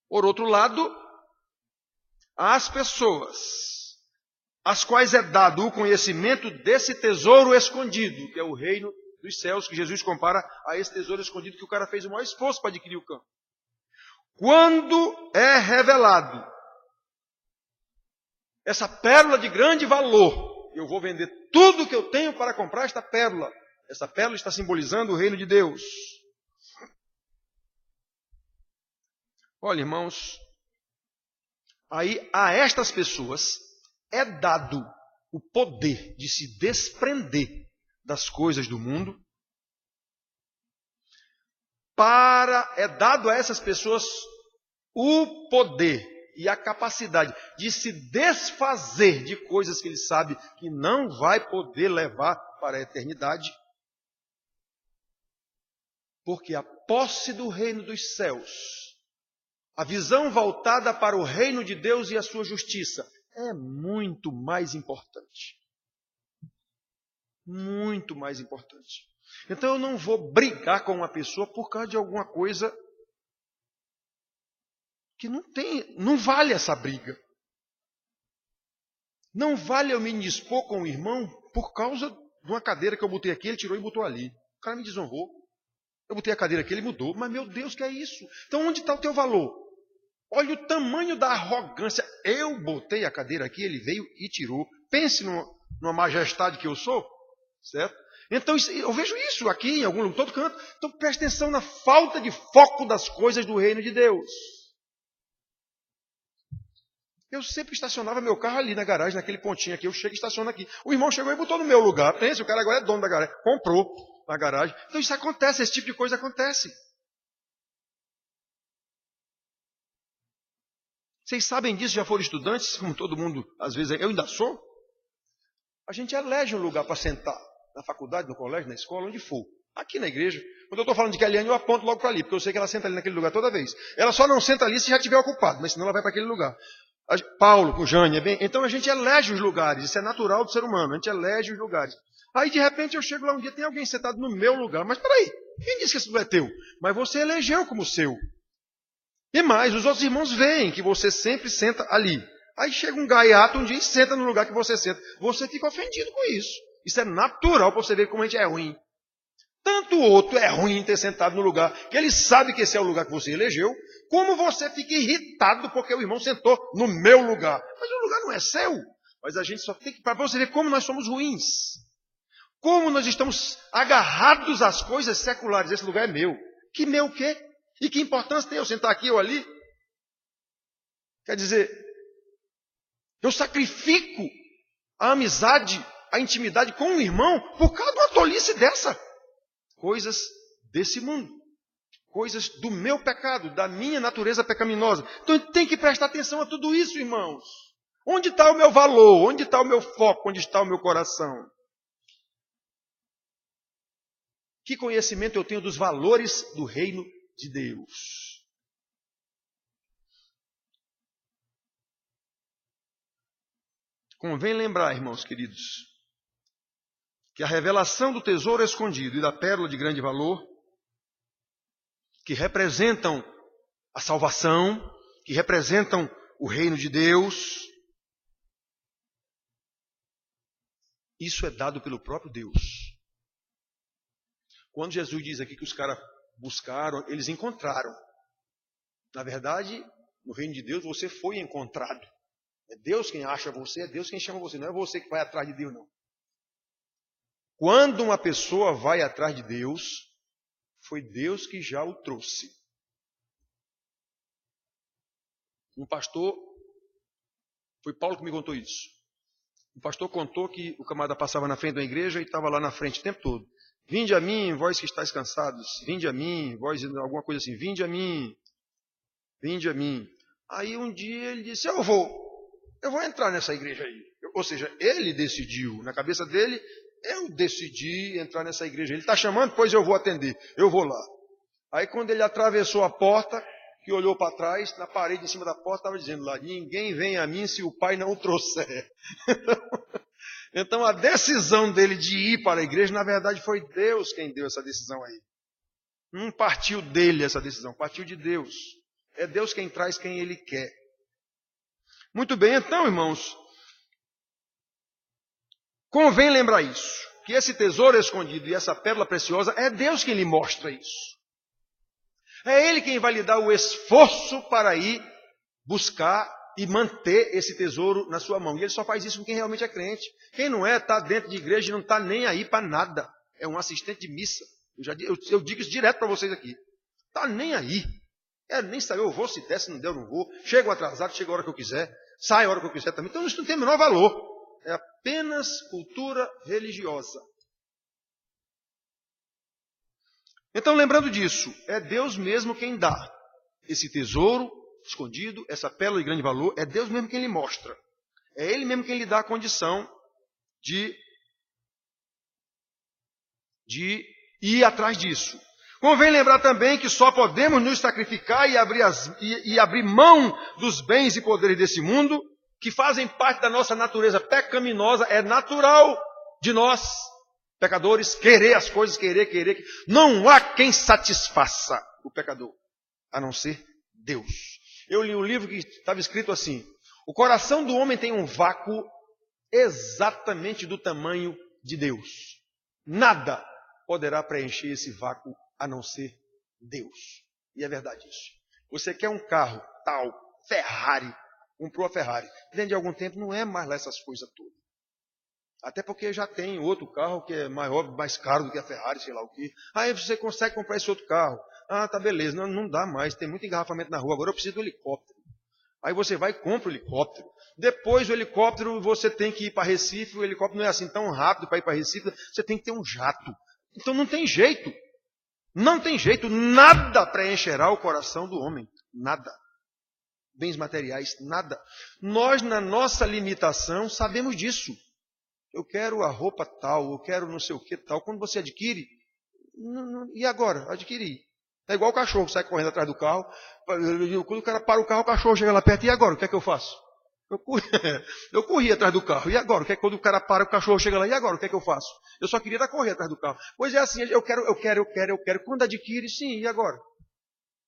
Por outro lado, as pessoas às quais é dado o conhecimento desse tesouro escondido, que é o reino dos céus, que Jesus compara a esse tesouro escondido que o cara fez o maior esforço para adquirir o campo. Quando é revelado essa pérola de grande valor, eu vou vender tudo que eu tenho para comprar esta pérola. Essa pérola está simbolizando o reino de Deus. Olha, irmãos, aí a estas pessoas é dado o poder de se desprender das coisas do mundo. É dado a essas pessoas o poder e a capacidade de se desfazer de coisas que ele sabe que não vai poder levar para a eternidade. Porque a posse do reino dos céus, a visão voltada para o reino de Deus e a sua justiça, é muito mais importante. Muito mais importante. Então eu não vou brigar com uma pessoa por causa de alguma coisa que não vale essa briga. Não vale eu me indispor com o irmão por causa de uma cadeira que eu botei aqui, ele tirou e botou ali. O cara me desonrou. Eu botei a cadeira aqui, ele mudou. Mas meu Deus, que é isso? Então onde está o teu valor? Olha o tamanho da arrogância. Eu botei a cadeira aqui, ele veio e tirou. Pense numa majestade que eu sou. Certo? Então eu vejo isso aqui em algum lugar, todo canto. Então preste atenção na falta de foco das coisas do reino de Deus. Eu sempre estacionava meu carro ali na garagem, naquele pontinho aqui. Eu chego e estaciono aqui. O irmão chegou e botou no meu lugar. Pense, o cara agora é dono da garagem. Comprou na garagem. Então isso acontece, esse tipo de coisa acontece. Vocês sabem disso, já foram estudantes, como todo mundo, às vezes, eu ainda sou. A gente elege um lugar para sentar. Na faculdade, no colégio, na escola, onde for. Aqui na igreja. Quando eu estou falando de Kellyanne, eu aponto logo para ali, porque eu sei que ela senta ali naquele lugar toda vez. Ela só não senta ali se já estiver ocupado, mas senão ela vai para aquele lugar. Paulo, com Jane, então a gente elege os lugares, isso é natural do ser humano, a gente elege os lugares. Aí de repente eu chego lá um dia, tem alguém sentado no meu lugar, mas peraí, quem disse que esse lugar é teu? Mas você elegeu como seu. E mais, os outros irmãos veem que você sempre senta ali. Aí chega um gaiato um dia e senta no lugar que você senta. Você fica ofendido com isso. Isso é natural para você ver como a gente é ruim. Tanto o outro é ruim em ter sentado no lugar que ele sabe que esse é o lugar que você elegeu, como você fica irritado porque o irmão sentou no meu lugar. Mas o lugar não é seu. Mas a gente só tem que... Para você ver como nós somos ruins. Como nós estamos agarrados às coisas seculares. Esse lugar é meu. Que meu o quê? E que importância tem eu sentar aqui ou ali? Quer dizer, eu sacrifico a amizade, a intimidade com um irmão por causa de uma tolice dessa. Coisas desse mundo. Coisas do meu pecado, da minha natureza pecaminosa. Então tem que prestar atenção a tudo isso, irmãos. Onde está o meu valor? Onde está o meu foco? Onde está o meu coração? Que conhecimento eu tenho dos valores do reino de Deus? Convém lembrar, irmãos queridos, que a revelação do tesouro escondido e da pérola de grande valor, que representam a salvação, que representam o reino de Deus, isso é dado pelo próprio Deus. Quando Jesus diz aqui que os caras buscaram, eles encontraram. Na verdade, no reino de Deus você foi encontrado. É Deus quem acha você, é Deus quem chama você, não é você que vai atrás de Deus, não. Quando uma pessoa vai atrás de Deus, foi Deus que já o trouxe. Um pastor, foi Paulo que me contou isso. O pastor contou que o camarada passava na frente da igreja e estava lá na frente o tempo todo. Vinde a mim, vós que estáis cansados. Vinde a mim, vós, alguma coisa assim. Vinde a mim. Vinde a mim. Aí um dia ele disse, eu vou entrar nessa igreja aí. Ou seja, ele decidiu, na cabeça dele, eu decidi entrar nessa igreja. Ele está chamando, pois eu vou atender. Eu vou lá. Aí quando ele atravessou a porta, que olhou para trás, na parede em cima da porta, estava dizendo lá, ninguém vem a mim se o Pai não o trouxer. Então a decisão dele de ir para a igreja, na verdade, foi Deus quem deu essa decisão aí. Não partiu dele essa decisão, partiu de Deus. É Deus quem traz quem Ele quer. Muito bem, então, irmãos, convém lembrar isso, que esse tesouro escondido e essa pérola preciosa, é Deus quem lhe mostra isso. É Ele quem vai lhe dar o esforço para ir buscar e manter esse tesouro na sua mão. E Ele só faz isso com quem realmente é crente. Quem não é, está dentro de igreja e não está nem aí para nada. É um assistente de missa. Eu digo isso direto para vocês aqui. Está nem aí. Nem sabe, eu vou, se der, se não der, eu não vou. Chego atrasado, chego a hora que eu quiser. Saio a hora que eu quiser também. Então isso não tem o menor valor. É apenas cultura religiosa. Então, lembrando disso, é Deus mesmo quem dá esse tesouro escondido, essa pérola de grande valor, é Deus mesmo quem lhe mostra. É Ele mesmo quem lhe dá a condição de ir atrás disso. Convém lembrar também que só podemos nos sacrificar e abrir mão dos bens e poderes desse mundo, que fazem parte da nossa natureza pecaminosa, é natural de nós, pecadores, querer as coisas, querer. Não há quem satisfaça o pecador, a não ser Deus. Eu li um livro que estava escrito assim, o coração do homem tem um vácuo exatamente do tamanho de Deus. Nada poderá preencher esse vácuo a não ser Deus. E é verdade isso. Você quer um carro tal, Ferrari, comprou a Ferrari. Dentro de algum tempo não é mais lá essas coisas todas. Até porque já tem outro carro que é maior, mais caro do que a Ferrari, sei lá o quê. Aí você consegue comprar esse outro carro. Ah, tá beleza. Não dá mais, tem muito engarrafamento na rua. Agora eu preciso do helicóptero. Aí você vai e compra o helicóptero. Depois o helicóptero você tem que ir para Recife. O helicóptero não é assim tão rápido para ir para Recife. Você tem que ter um jato. Então não tem jeito. Não tem jeito. Nada preencherá o coração do homem. Nada. Bens materiais, nada. Nós, na nossa limitação, sabemos disso. Eu quero a roupa tal, eu quero não sei o que tal. Quando você adquire, e agora? Adquirir. É igual o cachorro que sai correndo atrás do carro. Quando o cara para o carro, o cachorro chega lá perto. E agora? O que é que eu faço? Eu corri atrás do carro. E agora? O que é que quando o cara para, o cachorro chega lá? E agora? O que é que eu faço? Eu só queria correr atrás do carro. Pois é assim, eu quero. Quando adquire, sim, e agora?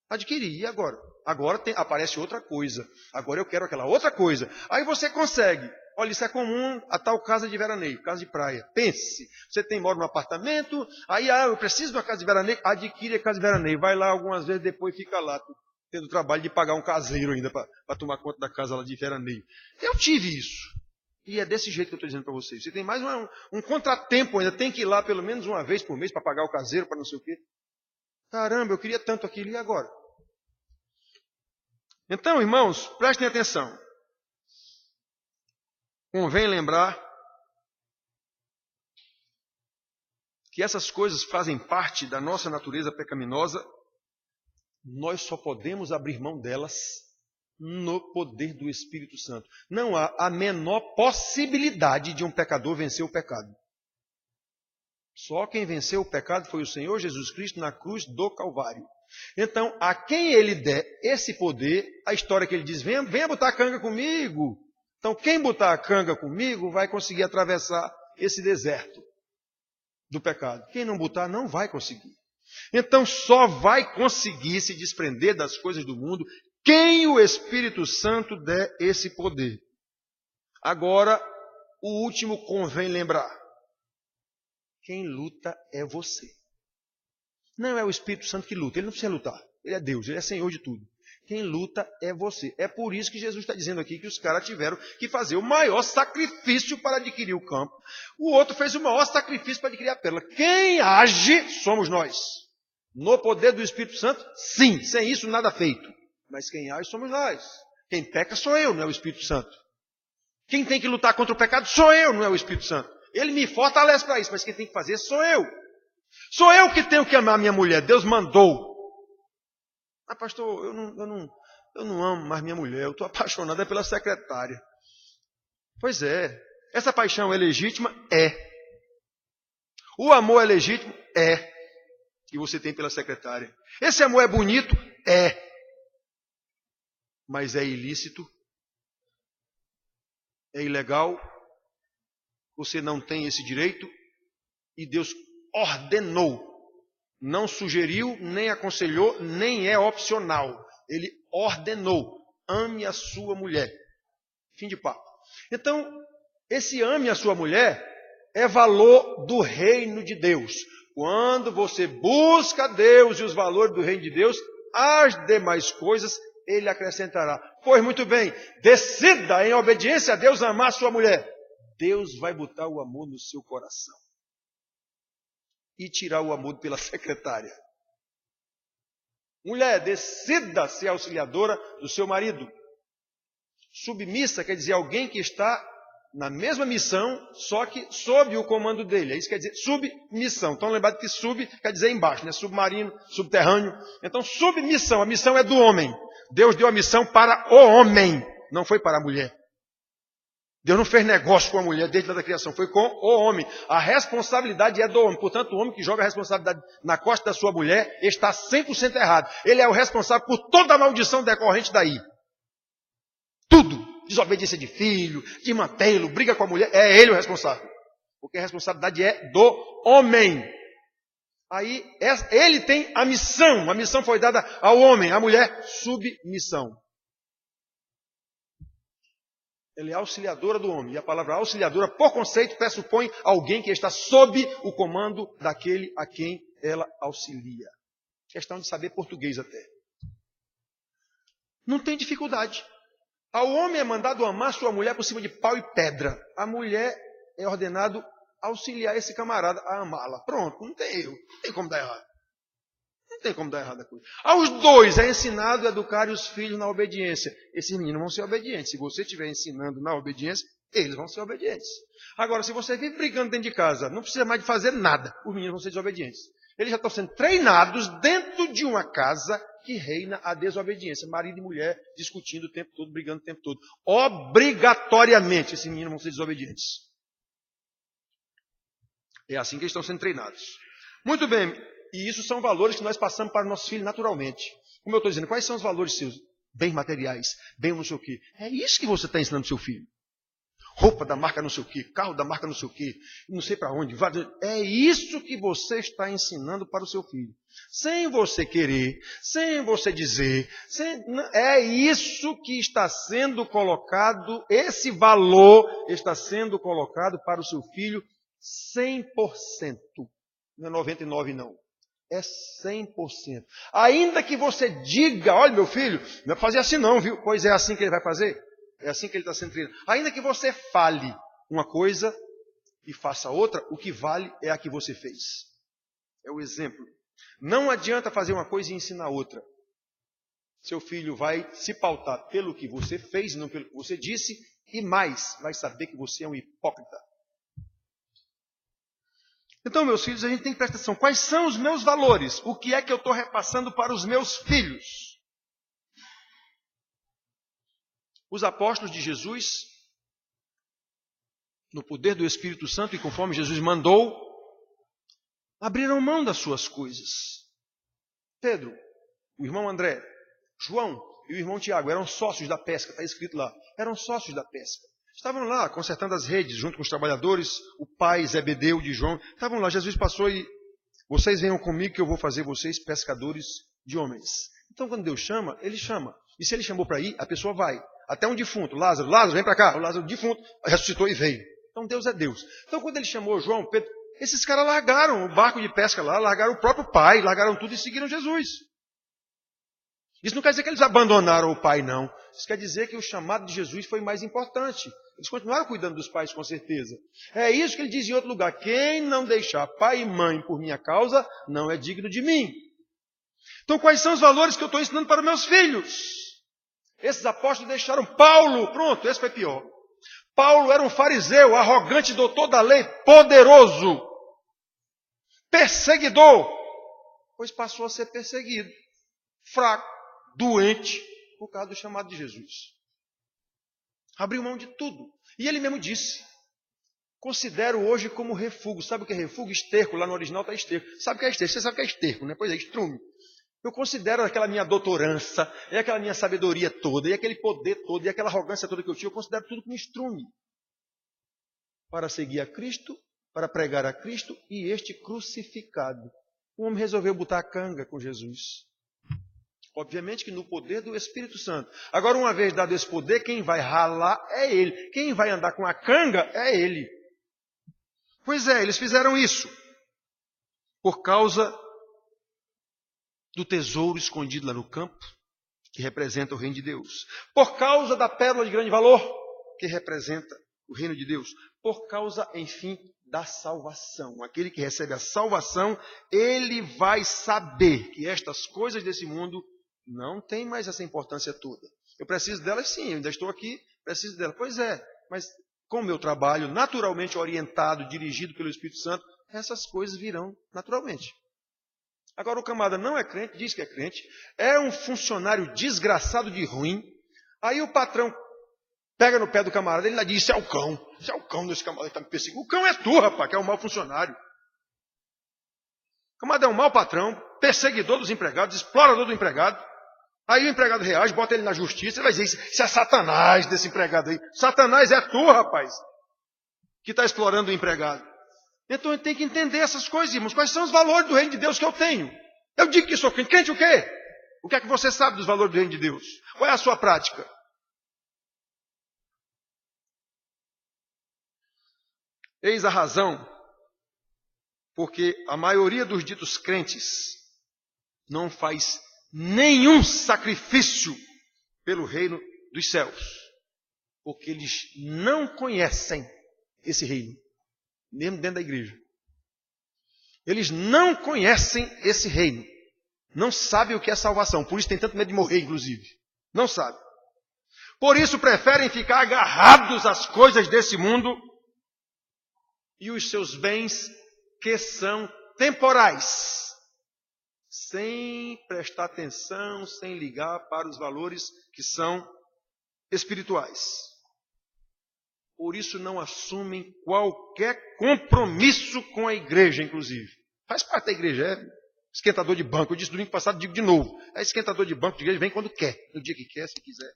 Adquirir, e agora? Agora aparece outra coisa. Agora eu quero aquela outra coisa. Aí você consegue. Olha, isso é comum a tal casa de veraneio, casa de praia. Pense, você mora num apartamento, aí eu preciso de uma casa de veraneio, adquire a casa de veraneio. Vai lá algumas vezes, depois fica lá, tendo o trabalho de pagar um caseiro ainda para tomar conta da casa lá de veraneio. Eu tive isso. E é desse jeito que eu estou dizendo para vocês. Você tem mais um contratempo ainda, tem que ir lá pelo menos uma vez por mês para pagar o caseiro, para não sei o quê. Caramba, eu queria tanto aquilo, e agora? Então, irmãos, prestem atenção. Convém lembrar que essas coisas fazem parte da nossa natureza pecaminosa. Nós só podemos abrir mão delas no poder do Espírito Santo. Não há a menor possibilidade de um pecador vencer o pecado. Só quem venceu o pecado foi o Senhor Jesus Cristo na cruz do Calvário. Então, a quem ele der esse poder, a história que ele diz, venha botar a canga comigo. Então, quem botar a canga comigo vai conseguir atravessar esse deserto. do pecado. Quem não botar não vai conseguir. Então só vai conseguir se desprender das coisas do mundo quem o Espírito Santo der esse poder. Agora, o último convém lembrar. Quem luta é você. Não é o Espírito Santo que luta, ele não precisa lutar. Ele é Deus, ele é Senhor de tudo. Quem luta é você. É por isso que Jesus está dizendo aqui que os caras tiveram que fazer o maior sacrifício para adquirir o campo. O outro fez o maior sacrifício para adquirir a pérola. Quem age somos nós. No poder do Espírito Santo, sim. Sem isso, nada feito. Mas quem age somos nós. Quem peca sou eu, não é o Espírito Santo. Quem tem que lutar contra o pecado sou eu, não é o Espírito Santo. Ele me fortalece para isso, mas quem tem que fazer sou eu. Sou eu que tenho que amar minha mulher. Deus mandou. Ah, pastor, eu não amo mais minha mulher. Eu estou apaixonada pela secretária. Pois é. Essa paixão é legítima? É. O amor é legítimo? É. Que você tem pela secretária. Esse amor é bonito? É. Mas é ilícito? É ilegal? Você não tem esse direito? E Deus ordenou. Não sugeriu, nem aconselhou, nem é opcional. Ele ordenou. Ame a sua mulher. Fim de papo. Então, esse ame a sua mulher é valor do reino de Deus. Quando você busca Deus e os valores do reino de Deus, as demais coisas Ele acrescentará. Pois muito bem, decida em obediência a Deus amar a sua mulher. Deus vai botar o amor no seu coração. E tirar o amor pela secretária. Mulher, decida ser auxiliadora do seu marido. Submissa quer dizer alguém que está na mesma missão, só que sob o comando dele. Isso quer dizer submissão. Então lembrado que sub quer dizer embaixo, né? Submarino, subterrâneo. Então submissão, a missão é do homem. Deus deu a missão para o homem, não foi para a mulher. Deus não fez negócio com a mulher desde a criação, foi com o homem. A responsabilidade é do homem. Portanto, o homem que joga a responsabilidade na costa da sua mulher está 100% errado. Ele é o responsável por toda a maldição decorrente daí. Tudo. Desobediência de filho, desmantelo, briga com a mulher. É ele o responsável. Porque a responsabilidade é do homem. Aí, ele tem a missão. A missão foi dada ao homem. A mulher, submissão. Ela é auxiliadora do homem. E a palavra auxiliadora, por conceito, pressupõe alguém que está sob o comando daquele a quem ela auxilia. Questão de saber português até. Não tem dificuldade. Ao homem é mandado amar sua mulher por cima de pau e pedra. A mulher é ordenado auxiliar esse camarada a amá-la. Pronto, não tem erro. Não tem como dar errado. Não tem como dar errado a coisa. Aos dois é ensinado a educar os filhos na obediência. Esses meninos vão ser obedientes. Se você estiver ensinando na obediência, eles vão ser obedientes. Agora, se você vive brigando dentro de casa, não precisa mais de fazer nada. Os meninos vão ser desobedientes. Eles já estão sendo treinados dentro de uma casa que reina a desobediência. Marido e mulher discutindo o tempo todo, brigando o tempo todo. Obrigatoriamente, esses meninos vão ser desobedientes. É assim que eles estão sendo treinados. Muito bem. E isso são valores que nós passamos para o nosso filho naturalmente. Como eu estou dizendo, quais são os valores seus? Bens materiais, bem não sei o quê. É isso que você está ensinando para o seu filho. Roupa da marca não sei o quê, carro da marca não sei o quê, não sei para onde. É isso que você está ensinando para o seu filho. Sem você querer, sem você dizer. É isso que está sendo colocado, esse valor está sendo colocado para o seu filho 100%. Não é 99% não. É 100%. Ainda que você diga, olha meu filho, não vai fazer assim não, viu? Pois é assim que ele vai fazer. É assim que ele está sendo treinado. Ainda que você fale uma coisa e faça outra, o que vale é a que você fez. É o exemplo. Não adianta fazer uma coisa e ensinar outra. Seu filho vai se pautar pelo que você fez, não pelo que você disse, e mais, vai saber que você é um hipócrita. Então, meus filhos, a gente tem que prestar atenção. Quais são os meus valores? O que é que eu estou repassando para os meus filhos? Os apóstolos de Jesus, no poder do Espírito Santo e conforme Jesus mandou, abriram mão das suas coisas. Pedro, o irmão André, João e o irmão Tiago eram sócios da pesca, está escrito lá. Eram sócios da pesca. Estavam lá consertando as redes junto com os trabalhadores, o pai Zebedeu de João. Estavam lá, Jesus passou e vocês venham comigo que eu vou fazer vocês pescadores de homens. Então quando Deus chama, Ele chama. E se Ele chamou para ir, a pessoa vai. Até um defunto, Lázaro, vem para cá. O Lázaro defunto ressuscitou e veio. Então Deus é Deus. Então quando Ele chamou João, Pedro, esses caras largaram o barco de pesca lá, largaram o próprio pai, largaram tudo e seguiram Jesus. Isso não quer dizer que eles abandonaram o pai, não. Isso quer dizer que o chamado de Jesus foi mais importante. Eles continuaram cuidando dos pais, com certeza. É isso que ele diz em outro lugar. Quem não deixar pai e mãe por minha causa, não é digno de mim. Então, quais são os valores que eu estou ensinando para os meus filhos? Esses apóstolos deixaram Paulo. Pronto, esse foi pior. Paulo era um fariseu, arrogante, doutor da lei, poderoso, perseguidor, pois passou a ser perseguido, fraco, doente, por causa do chamado de Jesus. Abriu mão de tudo. E ele mesmo disse, considero hoje como refúgio. Sabe o que é refúgio? Esterco, lá no original está esterco. Sabe o que é esterco? Você sabe o que é esterco, né? Pois é, estrume. Eu considero aquela minha doutorança, e aquela minha sabedoria toda, e aquele poder todo, e aquela arrogância toda que eu tinha, eu considero tudo como estrume. Para seguir a Cristo, para pregar a Cristo, e este crucificado. O homem resolveu botar a canga com Jesus. Obviamente que no poder do Espírito Santo. Agora, uma vez dado esse poder, quem vai ralar é ele. Quem vai andar com a canga é ele. Pois é, eles fizeram isso. Por causa do tesouro escondido lá no campo, que representa o reino de Deus. Por causa da pérola de grande valor, que representa o reino de Deus. Por causa, enfim, da salvação. Aquele que recebe a salvação, ele vai saber que estas coisas desse mundo não têm mais essa importância toda. Eu preciso delas sim, eu ainda estou aqui, preciso delas. Pois é, mas com o meu trabalho naturalmente orientado, dirigido pelo Espírito Santo, essas coisas virão naturalmente. Agora o camarada não é crente, diz que é crente, é um funcionário desgraçado de ruim, aí o patrão pega no pé do camarada, ele lá diz, isso é o cão desse camarada que está me perseguindo. O cão é tu, rapaz, que é um mau funcionário. O camarada é um mau patrão, perseguidor dos empregados, explorador do empregado. Aí o empregado reage, bota ele na justiça, ele vai dizer, isso é Satanás desse empregado aí. Satanás é tu, rapaz, que está explorando o empregado. Então eu tenho que entender essas coisas, irmãos. Quais são os valores do reino de Deus que eu tenho? Eu digo que sou crente. Crente o quê? O que é que você sabe dos valores do reino de Deus? Qual é a sua prática? Eis a razão, porque a maioria dos ditos crentes não faz nenhum sacrifício pelo reino dos céus, porque eles não conhecem esse reino, mesmo dentro da igreja. Eles não conhecem esse reino, não sabem o que é salvação, por isso tem tanto medo de morrer, inclusive. Não sabem. Por isso preferem ficar agarrados às coisas desse mundo e os seus bens que são temporais, sem prestar atenção, sem ligar para os valores que são espirituais. Por isso não assumem qualquer compromisso com a igreja, inclusive. Faz parte da igreja, é esquentador de banco. Eu disse domingo passado, digo de novo. É esquentador de banco de igreja, vem quando quer, no dia que quer, se quiser.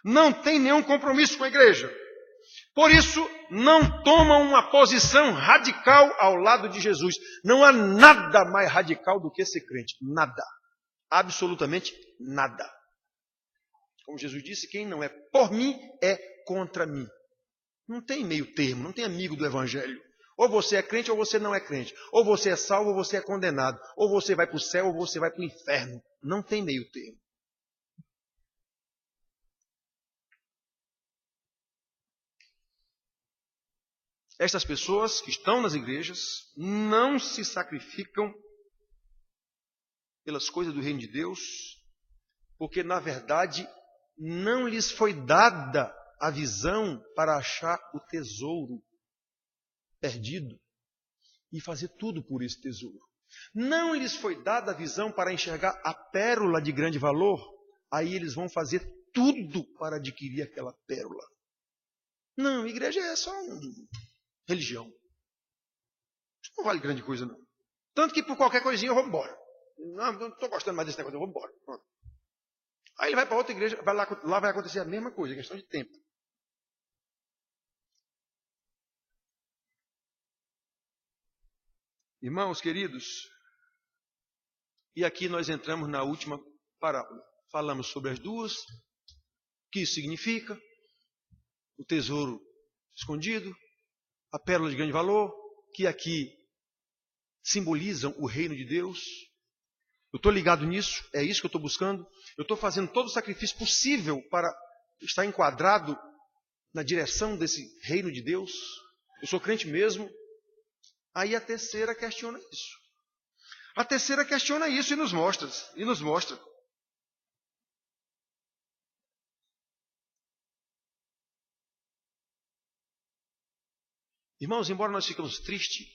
Não tem nenhum compromisso com a igreja. Por isso, não tomam uma posição radical ao lado de Jesus. Não há nada mais radical do que ser crente. Nada. Absolutamente nada. Como Jesus disse, quem não é por mim é contra mim. Não tem meio termo, não tem amigo do evangelho. Ou você é crente ou você não é crente. Ou você é salvo ou você é condenado. Ou você vai para o céu ou você vai para o inferno. Não tem meio termo. Estas pessoas que estão nas igrejas não se sacrificam pelas coisas do reino de Deus, porque na verdade não lhes foi dada a visão para achar o tesouro perdido e fazer tudo por esse tesouro. Não lhes foi dada a visão para enxergar a pérola de grande valor, aí eles vão fazer tudo para adquirir aquela pérola. Não, a igreja é só religião. Isso não vale grande coisa, não. Tanto que por qualquer coisinha eu vou embora. Não estou gostando mais desse negócio, eu vou embora. Pronto. Aí ele vai para outra igreja, lá vai acontecer a mesma coisa, questão de tempo. Irmãos queridos, e aqui nós entramos na última parábola. Falamos sobre as duas, o que isso significa, o tesouro escondido, a pérola de grande valor, que aqui simbolizam o reino de Deus. Eu estou ligado nisso, é isso que eu estou buscando. Eu estou fazendo todo o sacrifício possível para estar enquadrado na direção desse reino de Deus. Eu sou crente mesmo. Aí a terceira questiona isso. A terceira questiona isso e nos mostra. Irmãos, embora nós ficamos tristes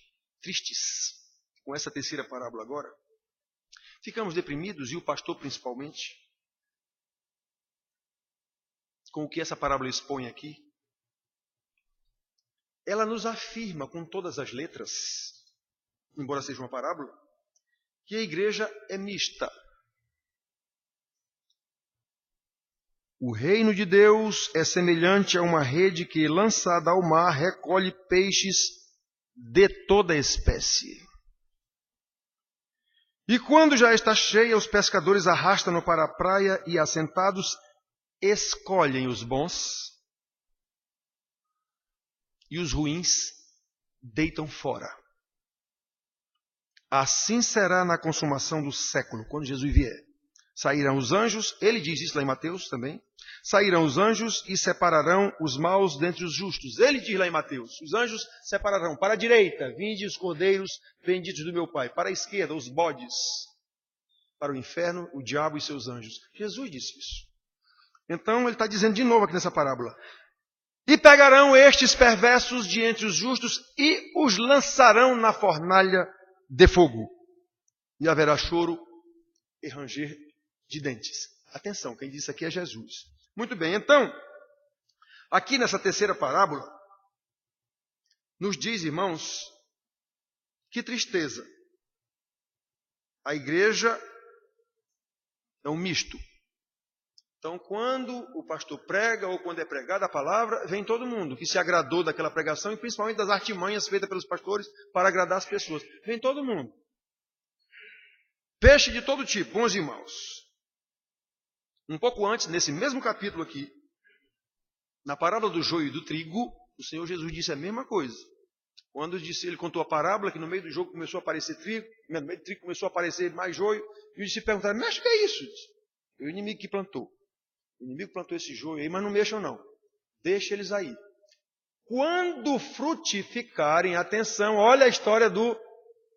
com essa terceira parábola agora, ficamos deprimidos, e o pastor principalmente, com o que essa parábola expõe aqui. Ela nos afirma com todas as letras, embora seja uma parábola, que a igreja é mista. O reino de Deus é semelhante a uma rede que, lançada ao mar, recolhe peixes de toda espécie. E quando já está cheia, os pescadores arrastam-no para a praia e, assentados, escolhem os bons e os ruins deitam fora. Assim será na consumação do século, quando Jesus vier. Sairão os anjos, ele diz isso lá em Mateus também, sairão os anjos e separarão os maus dentre os justos. Ele diz lá em Mateus, os anjos separarão para a direita, vinde os cordeiros benditos do meu Pai, para a esquerda, os bodes, para o inferno, o diabo e seus anjos. Jesus disse isso. Então ele está dizendo de novo aqui nessa parábola, e pegarão estes perversos de entre os justos e os lançarão na fornalha de fogo. E haverá choro e ranger de dentes. Atenção, quem disse aqui é Jesus. Muito bem, então, aqui nessa terceira parábola, nos diz, irmãos, que tristeza. A igreja é um misto. Então, quando o pastor prega ou quando é pregada a palavra, vem todo mundo que se agradou daquela pregação e principalmente das artimanhas feitas pelos pastores para agradar as pessoas. Vem todo mundo. Peixe de todo tipo, bons e maus. Um pouco antes, nesse mesmo capítulo aqui, na parábola do joio e do trigo, o Senhor Jesus disse a mesma coisa. Quando ele contou a parábola, que no meio do jogo começou a aparecer trigo, no meio do trigo começou a aparecer mais joio, e os discípulos perguntaram, mas o que é isso? É o inimigo que plantou. O inimigo plantou esse joio aí, mas não mexam não. Deixa eles aí. Quando frutificarem, atenção, olha a história do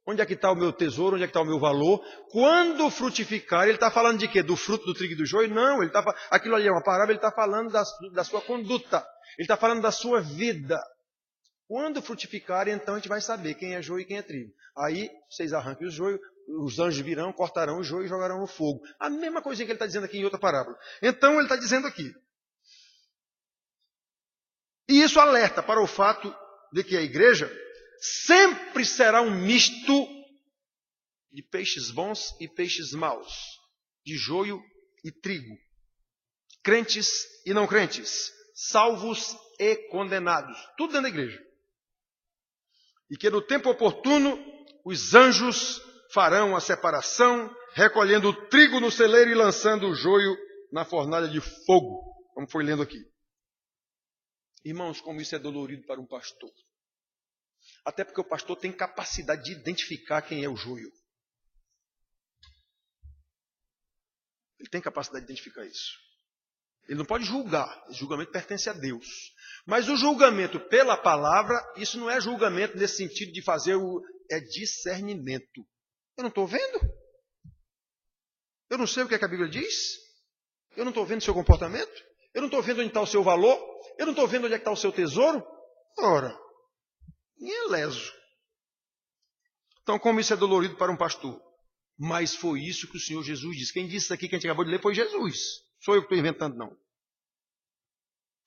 onde é que está o meu tesouro, onde é que está o meu valor. Quando frutificar, ele está falando de quê? Do fruto do trigo e do joio? Não, aquilo ali é uma parábola, ele está falando da sua conduta. Ele está falando da sua vida. Quando frutificarem, então a gente vai saber quem é joio e quem é trigo. Aí vocês arrancam o joio, os anjos virão, cortarão o joio e jogarão no fogo. A mesma coisinha que ele está dizendo aqui em outra parábola. Então ele está dizendo aqui. E isso alerta para o fato de que a igreja sempre será um misto de peixes bons e peixes maus, de joio e trigo, crentes e não crentes, salvos e condenados, tudo dentro da igreja. E que no tempo oportuno os anjos farão a separação, recolhendo o trigo no celeiro e lançando o joio na fornalha de fogo, como foi lendo aqui. Irmãos, como isso é dolorido para um pastor. Até porque o pastor tem capacidade de identificar quem é o joio. Ele tem capacidade de identificar isso. Ele não pode julgar. Esse julgamento pertence a Deus. Mas o julgamento pela palavra, isso não é julgamento nesse sentido de fazer é discernimento. Eu não estou vendo. Eu não sei o que a Bíblia diz. Eu não estou vendo o seu comportamento. Eu não estou vendo onde está o seu valor. Eu não estou vendo onde é que está o seu tesouro. Ora, ninguém é leso. Então, como isso é dolorido para um pastor? Mas foi isso que o Senhor Jesus disse. Quem disse isso aqui que a gente acabou de ler foi Jesus. Sou eu que estou inventando, não.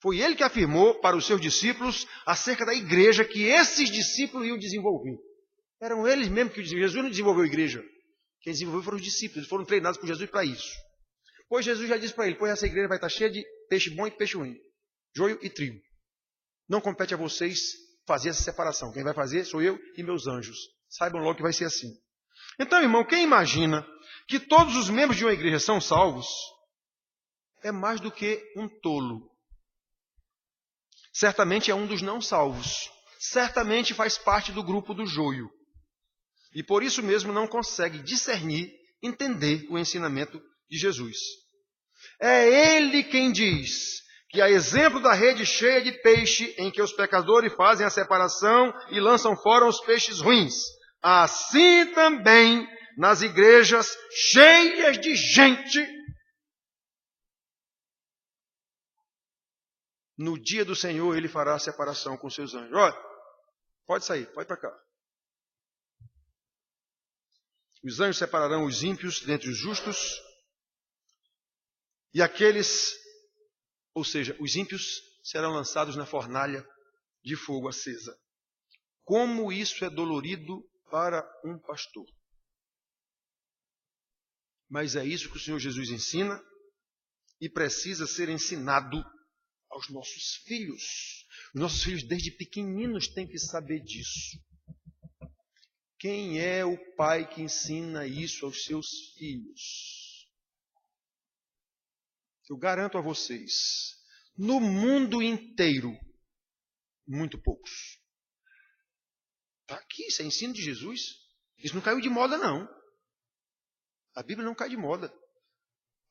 Foi ele que afirmou para os seus discípulos acerca da igreja que esses discípulos iam desenvolver. Eram eles mesmos que desenvolveram. Jesus não desenvolveu a igreja. Quem desenvolveu foram os discípulos. Eles foram treinados por Jesus para isso. Pois Jesus já disse para ele, pois essa igreja vai estar cheia de peixe bom e peixe ruim. Joio e trigo. Não compete a vocês fazer essa separação. Quem vai fazer sou eu e meus anjos. Saibam logo que vai ser assim. Então, irmão, quem imagina que todos os membros de uma igreja são salvos, é mais do que um tolo. Certamente é um dos não salvos. Certamente faz parte do grupo do joio. E por isso mesmo não consegue discernir, entender o ensinamento de Jesus. É ele quem diz que, a exemplo da rede cheia de peixe, em que os pecadores fazem a separação e lançam fora os peixes ruins, assim também nas igrejas cheias de gente, no dia do Senhor ele fará a separação com seus anjos. Olha, pode sair, pode para cá. Os anjos separarão os ímpios dentre os justos e aqueles, ou seja, os ímpios serão lançados na fornalha de fogo acesa. Como isso é dolorido para um pastor. Mas é isso que o Senhor Jesus ensina e precisa ser ensinado aos nossos filhos. Os nossos filhos desde pequeninos têm que saber disso. Quem é o pai que ensina isso aos seus filhos? Eu garanto a vocês, no mundo inteiro, muito poucos. Está aqui, isso é ensino de Jesus. Isso não caiu de moda, não. A Bíblia não cai de moda.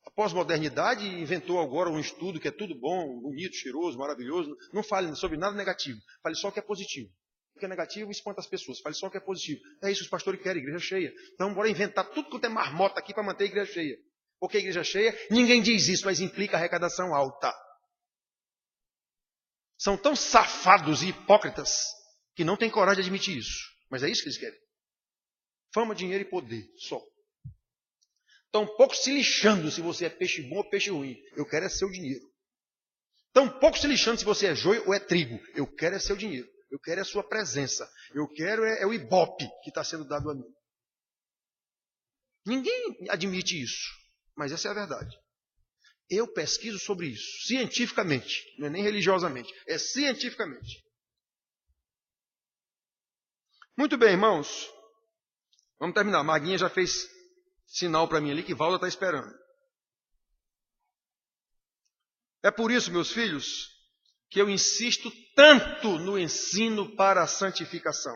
A pós-modernidade inventou agora um estudo que é tudo bom, bonito, cheiroso, maravilhoso. Não fale sobre nada negativo. Fale só o que é positivo. O que é negativo espanta as pessoas. Fale só o que é positivo. É isso que os pastores querem, igreja cheia. Então, bora inventar tudo quanto é marmota aqui para manter a igreja cheia. Porque a igreja cheia, ninguém diz isso, mas implica arrecadação alta. São tão safados e hipócritas que não têm coragem de admitir isso. Mas é isso que eles querem. Fama, dinheiro e poder, só. Tão pouco se lixando se você é peixe bom ou peixe ruim. Eu quero é seu dinheiro. Tão pouco se lixando se você é joio ou é trigo. Eu quero é seu dinheiro. Eu quero é a sua presença. Eu quero é o ibope que está sendo dado a mim. Ninguém admite isso. Mas essa é a verdade. Eu pesquiso sobre isso, cientificamente. Não é nem religiosamente. É cientificamente. Muito bem, irmãos. Vamos terminar. A Maguinha já fez sinal para mim ali que Valda está esperando. É por isso, meus filhos, que eu insisto tanto no ensino para a santificação.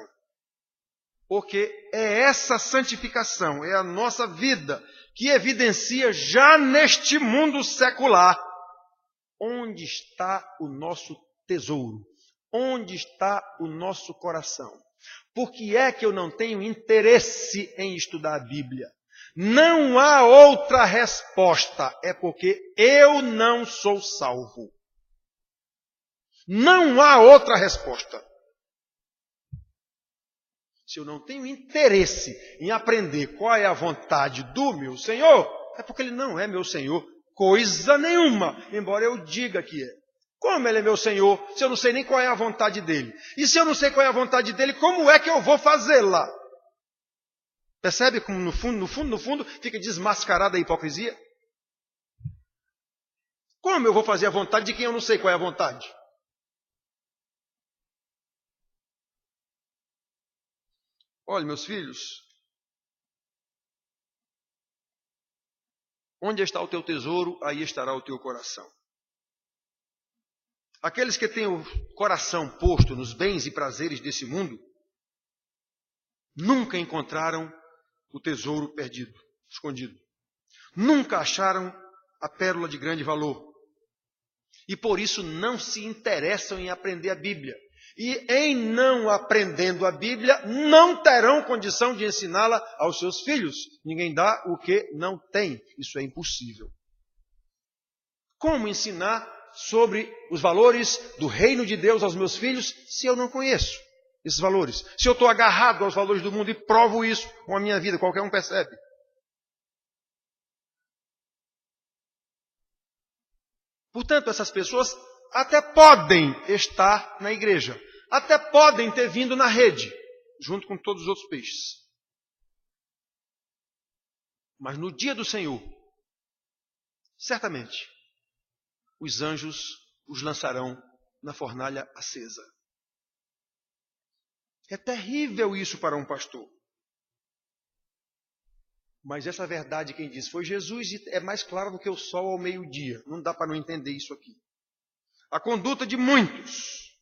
Porque é essa santificação, é a nossa vida, que evidencia já neste mundo secular onde está o nosso tesouro, onde está o nosso coração. Por que é que eu não tenho interesse em estudar a Bíblia? Não há outra resposta, é porque eu não sou salvo. Não há outra resposta. Se eu não tenho interesse em aprender qual é a vontade do meu Senhor, é porque Ele não é meu Senhor coisa nenhuma, embora eu diga que é. Como Ele é meu Senhor, se eu não sei nem qual é a vontade dEle? E se eu não sei qual é a vontade dEle, como é que eu vou fazê-la? Percebe como no fundo, fica desmascarada a hipocrisia? Como eu vou fazer a vontade de quem eu não sei qual é a vontade? Olha, meus filhos, onde está o teu tesouro, aí estará o teu coração. Aqueles que têm o coração posto nos bens e prazeres desse mundo, nunca encontraram o tesouro perdido, escondido. Nunca acharam a pérola de grande valor. E por isso não se interessam em aprender a Bíblia. E em não aprendendo a Bíblia, não terão condição de ensiná-la aos seus filhos. Ninguém dá o que não tem. Isso é impossível. Como ensinar sobre os valores do reino de Deus aos meus filhos se eu não conheço esses valores? Se eu estou agarrado aos valores do mundo e provo isso com a minha vida, qualquer um percebe. Portanto, essas pessoas até podem estar na igreja, até podem ter vindo na rede, junto com todos os outros peixes. Mas no dia do Senhor, certamente, os anjos os lançarão na fornalha acesa. É terrível isso para um pastor. Mas essa verdade, quem disse foi Jesus, e é mais clara do que o sol ao meio-dia. Não dá para não entender isso aqui. A conduta de muitos,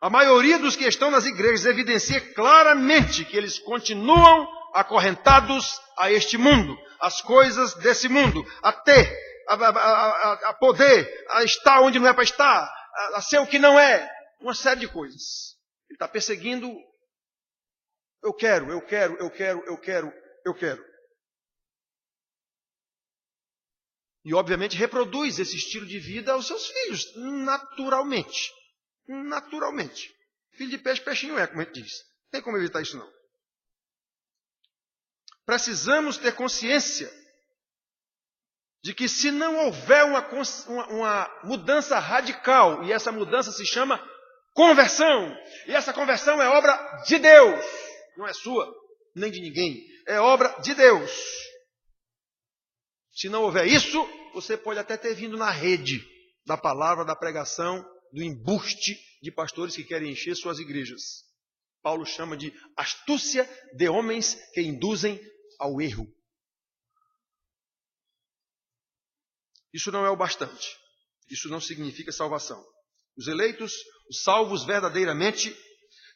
a maioria dos que estão nas igrejas, evidencia claramente que eles continuam acorrentados a este mundo, às coisas desse mundo, a ter, a poder, a estar onde não é para estar, a ser o que não é, uma série de coisas. Ele está perseguindo, eu quero. E obviamente reproduz esse estilo de vida aos seus filhos, naturalmente. Naturalmente. Filho de peixe, peixinho é, como a gente diz. Não tem como evitar isso não. Precisamos ter consciência de que se não houver uma mudança radical, e essa mudança se chama conversão, e essa conversão é obra de Deus, não é sua, nem de ninguém, é obra de Deus. Se não houver isso, você pode até ter vindo na rede da palavra, da pregação, do embuste de pastores que querem encher suas igrejas. Paulo chama de astúcia de homens que induzem ao erro. Isso não é o bastante. Isso não significa salvação. Os eleitos, os salvos verdadeiramente,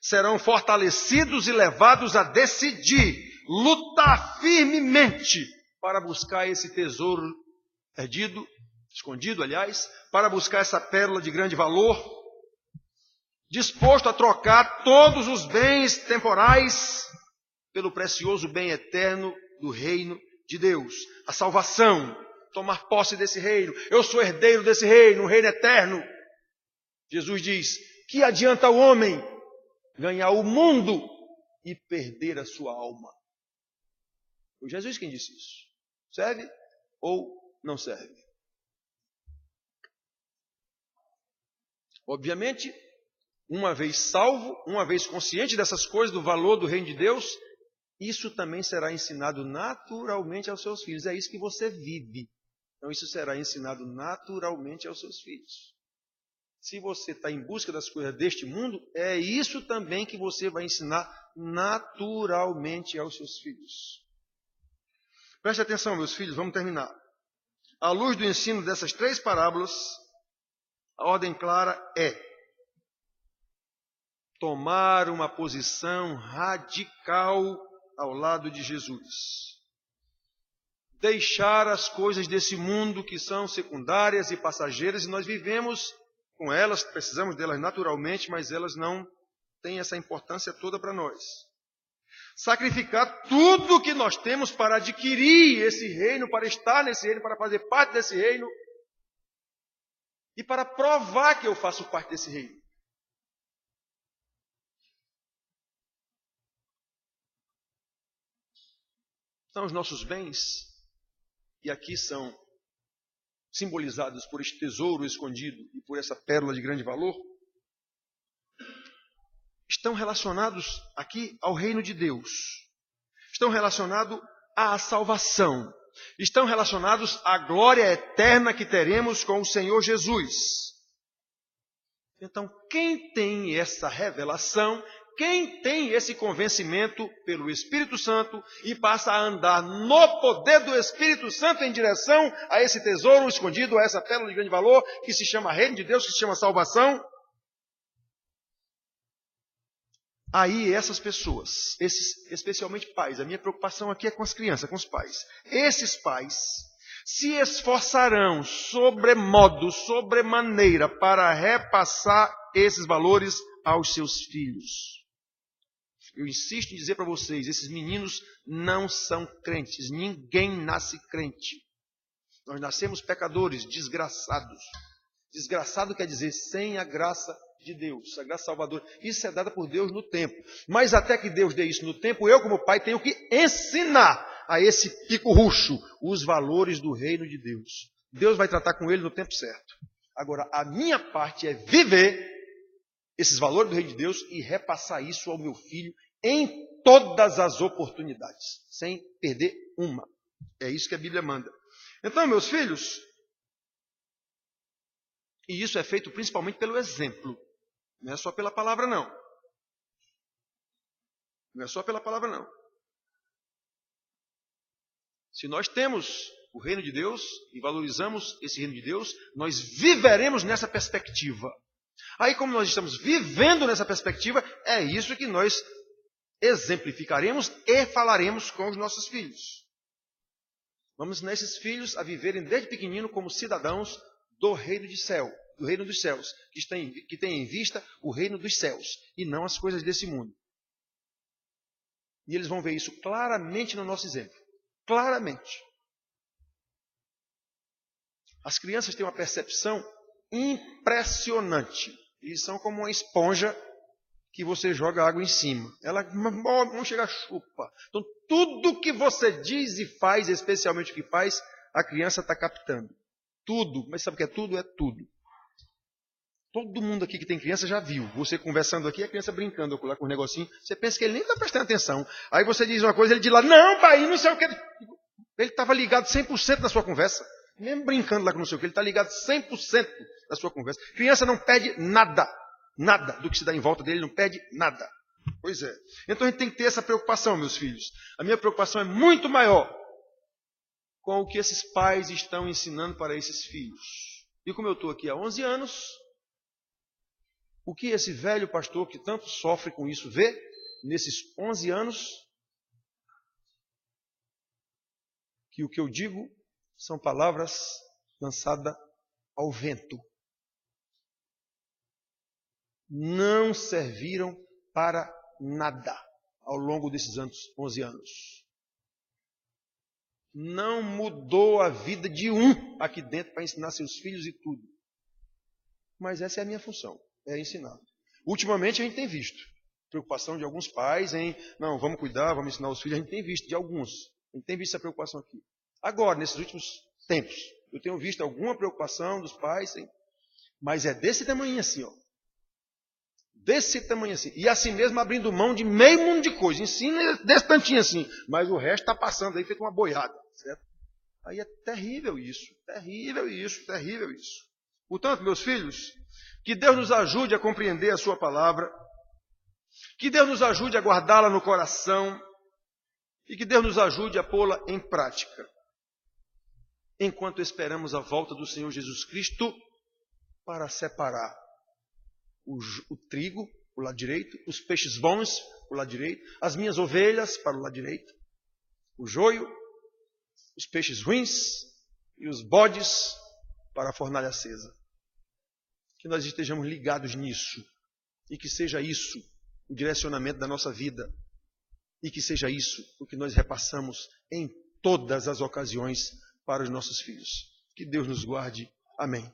serão fortalecidos e levados a decidir, lutar firmemente para buscar esse tesouro perdido, escondido, aliás, para buscar essa pérola de grande valor, disposto a trocar todos os bens temporais pelo precioso bem eterno do reino de Deus, a salvação, tomar posse desse reino. Eu sou herdeiro desse reino, um reino eterno. Jesus diz: que adianta o homem ganhar o mundo e perder a sua alma? Foi Jesus quem disse isso. Serve ou não serve? Obviamente, uma vez salvo, uma vez consciente dessas coisas, do valor do reino de Deus, isso também será ensinado naturalmente aos seus filhos. É isso que você vive. Então isso será ensinado naturalmente aos seus filhos. Se você está em busca das coisas deste mundo, é isso também que você vai ensinar naturalmente aos seus filhos. Preste atenção, meus filhos, vamos terminar. À luz do ensino dessas 3 parábolas, a ordem clara é tomar uma posição radical ao lado de Jesus. Deixar as coisas desse mundo que são secundárias e passageiras, e nós vivemos com elas, precisamos delas naturalmente, mas elas não têm essa importância toda para nós. Sacrificar tudo que nós temos para adquirir esse reino, para estar nesse reino, para fazer parte desse reino e para provar que eu faço parte desse reino. Então, os nossos bens, e aqui são simbolizados por este tesouro escondido e por essa pérola de grande valor, estão relacionados aqui ao reino de Deus, estão relacionados à salvação, estão relacionados à glória eterna que teremos com o Senhor Jesus. Então, quem tem essa revelação, quem tem esse convencimento pelo Espírito Santo e passa a andar no poder do Espírito Santo em direção a esse tesouro escondido, a essa pérola de grande valor, que se chama reino de Deus, que se chama salvação, aí essas pessoas, esses especialmente pais, a minha preocupação aqui é com as crianças, com os pais. Esses pais se esforçarão sobremodo, sobremaneira, para repassar esses valores aos seus filhos. Eu insisto em dizer para vocês, esses meninos não são crentes, ninguém nasce crente. Nós nascemos pecadores, desgraçados. Desgraçado quer dizer sem a graça de Deus, a graça salvadora. Isso é dada por Deus no tempo. Mas até que Deus dê isso no tempo, eu como pai tenho que ensinar a esse pico-rucho os valores do reino de Deus. Deus vai tratar com ele no tempo certo. Agora, a minha parte é viver esses valores do reino de Deus e repassar isso ao meu filho em todas as oportunidades, sem perder uma. É isso que a Bíblia manda. Então, meus filhos, e isso é feito principalmente pelo exemplo, não é só pela palavra não. Não é só pela palavra não. Se nós temos o reino de Deus e valorizamos esse reino de Deus, nós viveremos nessa perspectiva. Aí, como nós estamos vivendo nessa perspectiva, é isso que nós exemplificaremos e falaremos com os nossos filhos. Vamos ensinar esses filhos a viverem desde pequenino como cidadãos do reino de céu, do reino dos céus, que tem em vista o reino dos céus e não as coisas desse mundo. E eles vão ver isso claramente no nosso exemplo. Claramente. As crianças têm uma percepção impressionante. Eles são como uma esponja que você joga água em cima. Ela não chega a chupa. Então, tudo que você diz e faz, especialmente o que faz, a criança está captando. Tudo. Mas sabe o que é tudo? É tudo. Todo mundo aqui que tem criança já viu. Você conversando aqui, a criança brincando lá com um negocinho. Você pensa que ele nem está prestando atenção. Aí você diz uma coisa, ele diz lá, não, pai, não sei o que. Ele estava ligado 100% na sua conversa. Mesmo brincando lá com não sei o que, ele está ligado 100% na sua conversa. Criança não pede nada. Nada do que se dá em volta dele, não pede nada. Pois é. Então a gente tem que ter essa preocupação, meus filhos. A minha preocupação é muito maior com o que esses pais estão ensinando para esses filhos. E como eu estou aqui há 11 anos, o que esse velho pastor que tanto sofre com isso vê nesses 11 anos? Que o que eu digo são palavras lançadas ao vento. Não serviram para nada ao longo desses 11 anos. Não mudou a vida de um aqui dentro para ensinar seus filhos e tudo. Mas essa é a minha função, é ensinar. Ultimamente a gente tem visto preocupação de alguns pais em, não, vamos cuidar, vamos ensinar os filhos. A gente tem visto de alguns. A gente tem visto essa preocupação aqui. Agora, nesses últimos tempos, eu tenho visto alguma preocupação dos pais, mas é desse tamanho assim, ó. Desse tamanho assim. E assim mesmo abrindo mão de meio mundo de coisa. Ensina desse tantinho assim. Mas o resto está passando aí feito uma boiada. Certo? Aí é terrível isso. Terrível isso. Terrível isso. Portanto, meus filhos, que Deus nos ajude a compreender a sua palavra. Que Deus nos ajude a guardá-la no coração. E que Deus nos ajude a pô-la em prática. Enquanto esperamos a volta do Senhor Jesus Cristo para separar o trigo, para o lado direito, os peixes bons, para o lado direito, as minhas ovelhas, para o lado direito, o joio, os peixes ruins e os bodes para a fornalha acesa. Que nós estejamos ligados nisso e que seja isso o direcionamento da nossa vida e que seja isso o que nós repassamos em todas as ocasiões para os nossos filhos. Que Deus nos guarde. Amém.